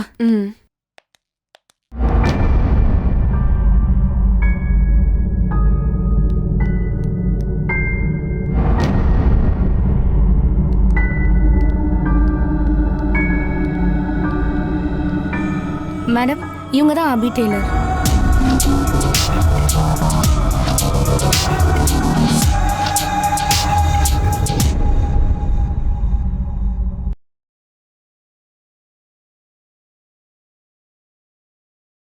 மேடம், இவங்க தான் அபி டெய்லர்.